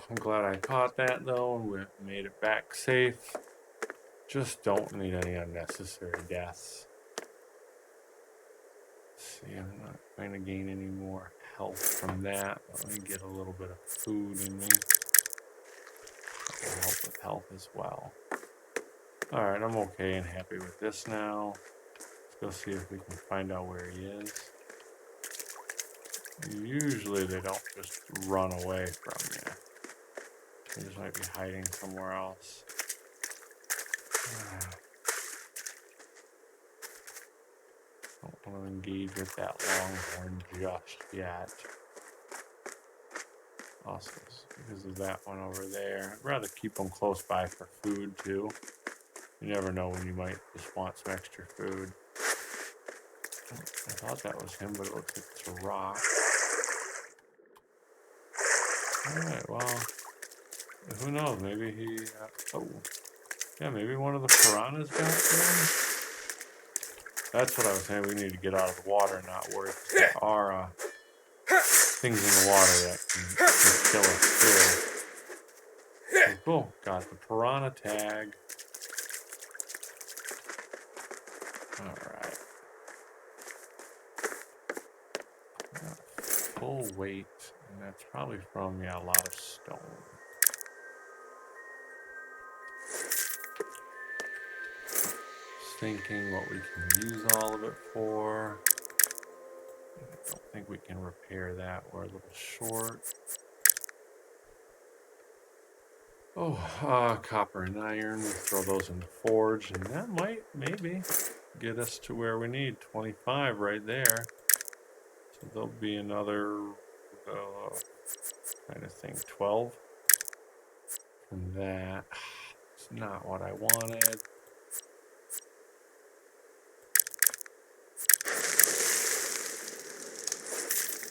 I'm glad I caught that though, and we made it back safe. Just don't need any unnecessary deaths. Let's see, I'm not going to gain any more health from that. Let me get a little bit of food in me. That will help with health as well. Alright, I'm okay and happy with this now. Let's go see if we can find out where he is. Usually they don't just run away from you. They just might be hiding somewhere else. Don't want to engage with that longhorn just yet. Also, because of that one over there. I'd rather keep them close by for food too. You never know when you might just want some extra food. I thought that was him, but it looks like it's a rock. Alright, well, who knows? Maybe he... yeah, maybe one of the piranhas got him. That's what I was saying. We need to get out of the water and not worry. There are things in the water that can kill us too. So cool. Got the piranha tag. Alright. Full weight. And that's probably from, yeah, a lot of stone. Thinking what we can use all of it for. I don't think we can repair that. We're a little short. Oh, copper and iron. We'll throw those in the forge, and that might maybe get us to where we need. 25 right there. So there'll be another trying to think, 12. And that is not what I wanted.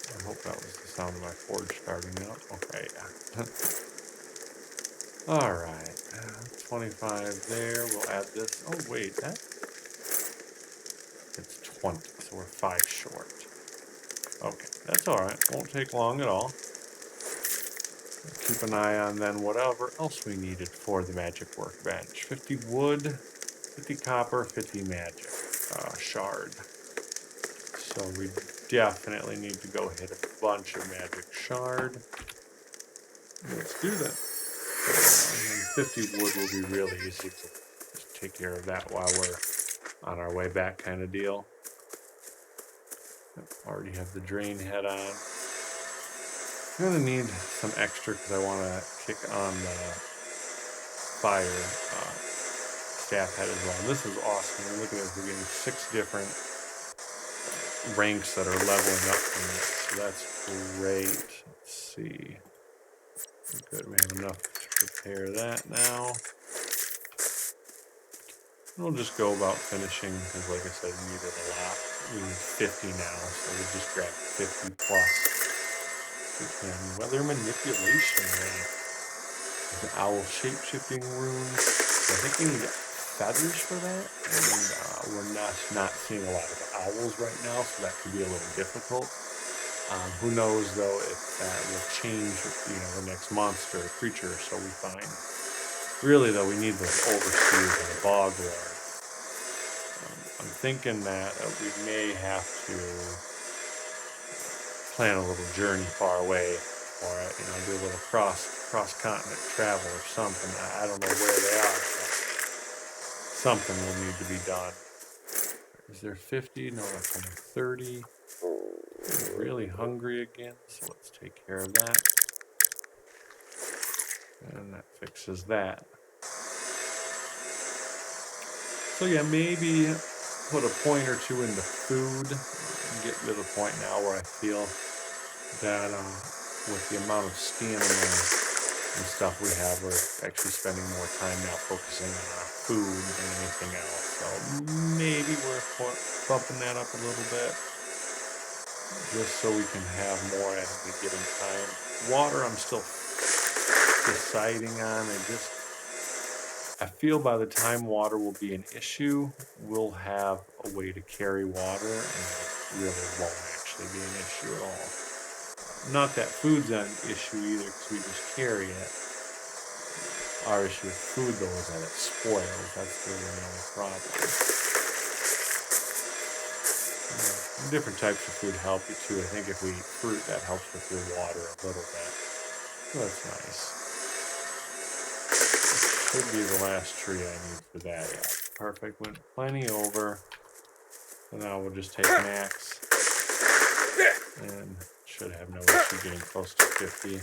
I hope that was the sound of my forge starting up. Okay, yeah. Alright, 25 there. We'll add this. Oh, wait, it's 20, so we're 5 short. Okay, that's alright. Won't take long at all. Keep an eye on then whatever else we needed for the magic workbench. 50 wood, 50 copper, 50 magic shard. So we definitely need to go hit a bunch of magic shard. Let's do that. And 50 wood will be really easy to just take care of that while we're on our way back kind of deal. Already have the drain head on. I'm going to need some extra because I want to kick on the fire staff head as well. And this is awesome. Look at this. We're getting 6 different ranks that are leveling up from this. So that's great. Let's see. Good. We have enough to prepare that now. We'll just go about finishing because, like I said, we needed a lot. We need 50 now, so we'll just grab 50 plus. And weather manipulation rank. The owl shape-shifting rune. I think we need feathers for that, and we're not seeing a lot of owls right now, so that could be a little difficult. Who knows though if that will change, the next monster or creature or so we find. Really though, we need those overseers and the Bog Lord. I'm thinking that we may have to plan a little journey far away, or do a little cross-continent travel or something. I don't know where they are, but something will need to be done. Is there 50? No, that's only 30. I'm really hungry again, so let's take care of that. And that fixes that. So yeah, maybe put a point or two into food. Get to the point now where I feel that with the amount of stamina and stuff we have, we're actually spending more time now focusing on our food than anything else. So maybe we're bumping that up a little bit, just so we can have more at any given time. Water, I'm still deciding on. I feel by the time water will be an issue, we'll have a way to carry water, and it really won't actually be an issue at all. Not that food's an issue either, because we just carry it. Our issue with food, though, is that it spoils. That's really the only problem. Different types of food help you, too. I think if we eat fruit, that helps with your water a little bit. So that's nice. Should be the last tree I need for that. Yeah, perfect. Went plenty over. So now we'll just take max. And should have no issue getting close to 50.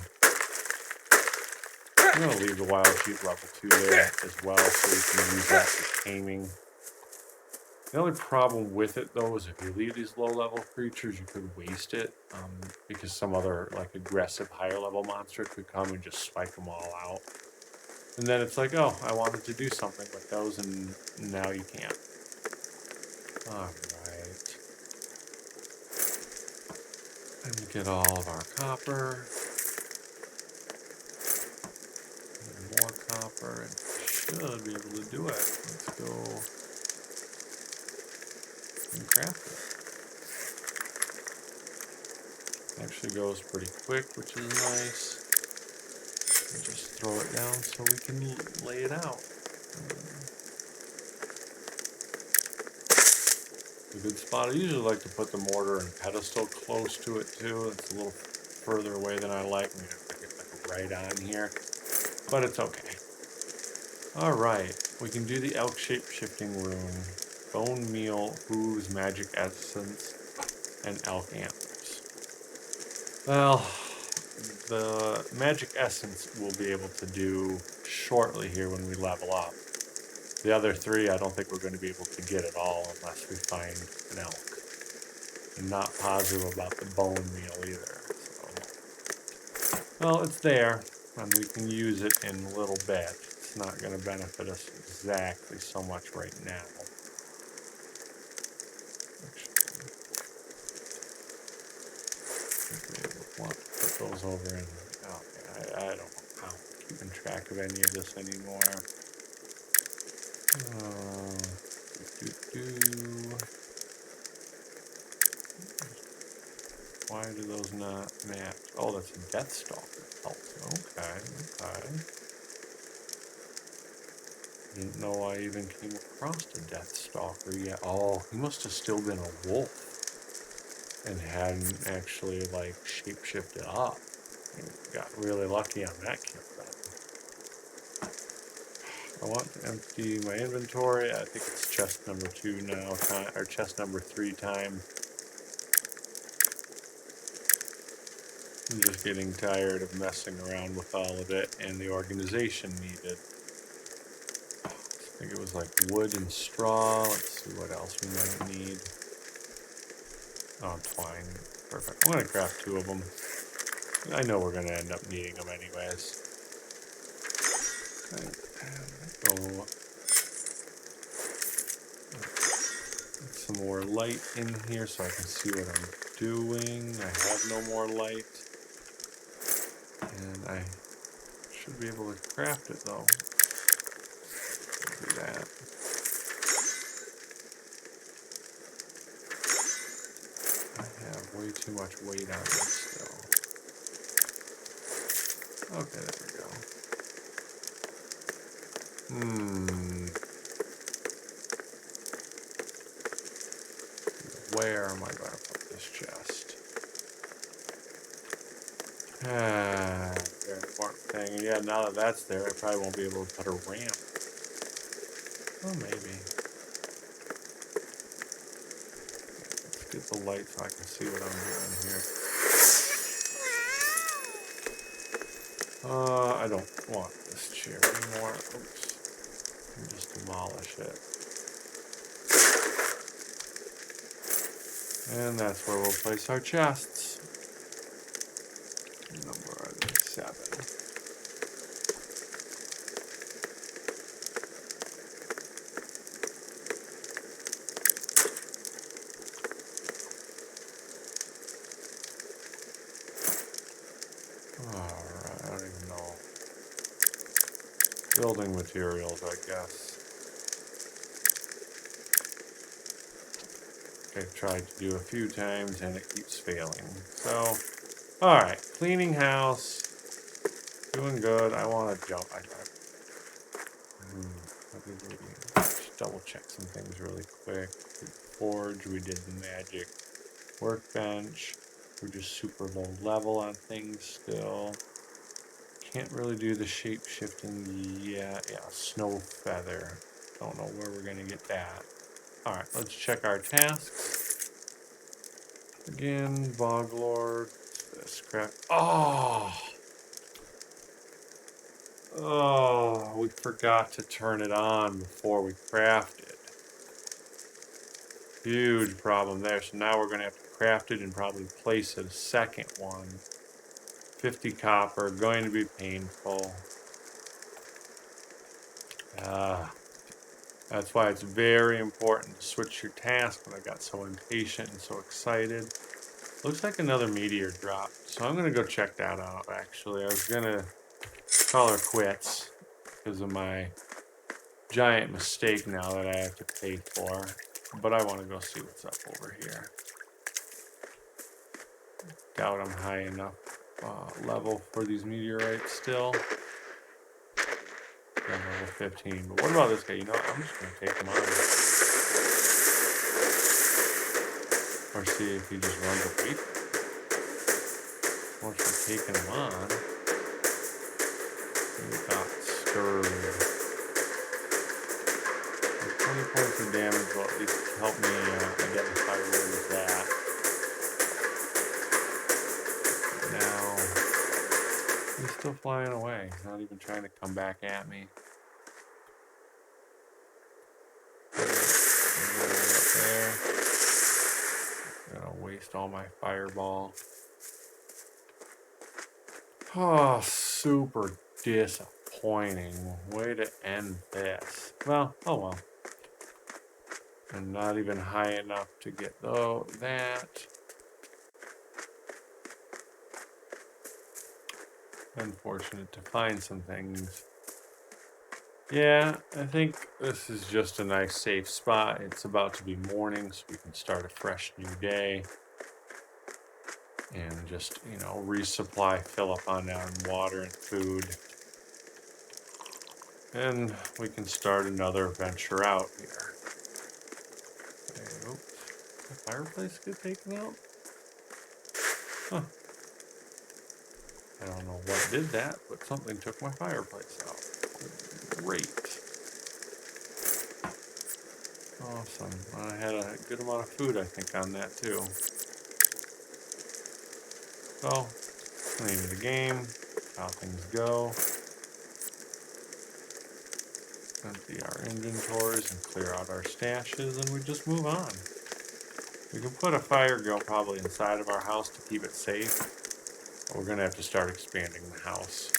I'm going to leave the wild sheep level 2 there as well, so we can use that for taming. The only problem with it, though, is if you leave these low-level creatures, you could waste it, because some other, aggressive, higher-level monster could come and just spike them all out. And then it's like, oh, I wanted to do something with those, and now you can't. Alright. And get all of our copper. And more copper, and should be able to do it. Let's go and craft it. Actually goes pretty quick, which is nice. And just throw it down so we can lay it out. A good spot. I usually like to put the mortar and pedestal close to it too. It's a little further away than I like. I'm going to get right on here, but it's okay. All right, we can do the elk shape-shifting rune, bone meal, hooves, magic essence, and elk antlers. Well, the magic essence we'll be able to do shortly here when we level up. The other 3 I don't think we're going to be able to get at all unless we find an elk. I'm not positive about the bone meal either. So Well, it's there, and we can use it in a little bit. It's not going to benefit us exactly so much right now. Want to put those over in. Okay, I don't know how I'm keeping track of any of this anymore. Why do those not match? Oh, that's a Death Stalker. Oh, okay. Didn't know I even came across a Death Stalker yet. Oh, he must have still been a wolf and hadn't actually, like, shape-shifted up. Got really lucky on that kill then. I want to empty my inventory. I think it's chest number 2 now, or chest number 3 time. I'm just getting tired of messing around with all of it and the organization needed. I think it was like wood and straw. Let's see what else we might need. Oh, twine. Perfect. I'm going to craft 2 of them. I know we're going to end up needing them anyways. Go. Get some more light in here so I can see what I'm doing. I have no more light. And I should be able to craft it though. Do that. I have way too much weight on this still. Okay, there we go. Where am I going to put this chest? Very important thing. Yeah, now that that's there, I probably won't be able to put a ramp. Oh, maybe. Let's get the light so I can see what I'm doing here. I don't want this chair anymore. Oops. I'll just demolish it. And that's where we'll place our chests. Number 7. Alright, I don't even know. Building materials, I guess. I've tried to do a few times and it keeps failing. So, alright, cleaning house. Doing good. I want to jump. Just double check some things really quick. Forge, we did the magic workbench. We're just super low level on things still. Can't really do the shape shifting yet. Yeah, snow feather. Don't know where we're gonna get that. Alright, let's check our tasks. Again, Bog Lord. Scrap. Oh, we forgot to turn it on before we crafted. Huge problem there. So now we're going to have to craft it and probably place it a second one. 50 copper, going to be painful. That's why it's very important to switch your task when I got so impatient and so excited. Looks like another meteor dropped. So I'm going to go check that out, actually. I was going to call her quits because of my giant mistake now that I have to pay for. But I want to go see what's up over here. Doubt I'm high enough level for these meteorites still. I'm level 15. But what about this guy? You know what? I'm just going to take him on. Or see if he just runs away from me. Once we're taking him on, he got stirred. 20 points of damage will at least help me identify where he's at. Now, he's still flying away. He's not even trying to come back at me. Right there. I'm gonna waste all my fireball. Oh, super disappointing way to end this. Well, oh well. And not even high enough to get that. Unfortunate to find some things. Yeah, I think this is just a nice safe spot. It's about to be morning, so we can start a fresh new day. And just, resupply, fill up on water and food. And we can start another venture out here. Okay, oops. The fireplace get taken out? Huh. I don't know what did that, but something took my fireplace out. Great. Awesome. I had a good amount of food, I think, on that too. So, name of the game, how things go. Empty our inventories and clear out our stashes, and we just move on. We can put a fire grill probably inside of our house to keep it safe. But we're going to have to start expanding the house.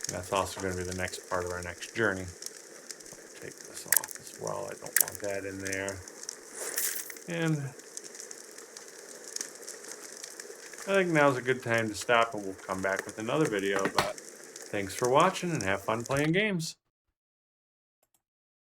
And that's also going to be the next part of our next journey. I'll take this off as well. I don't want that in there. And I think now's a good time to stop, and we'll come back with another video. But thanks for watching, and have fun playing games.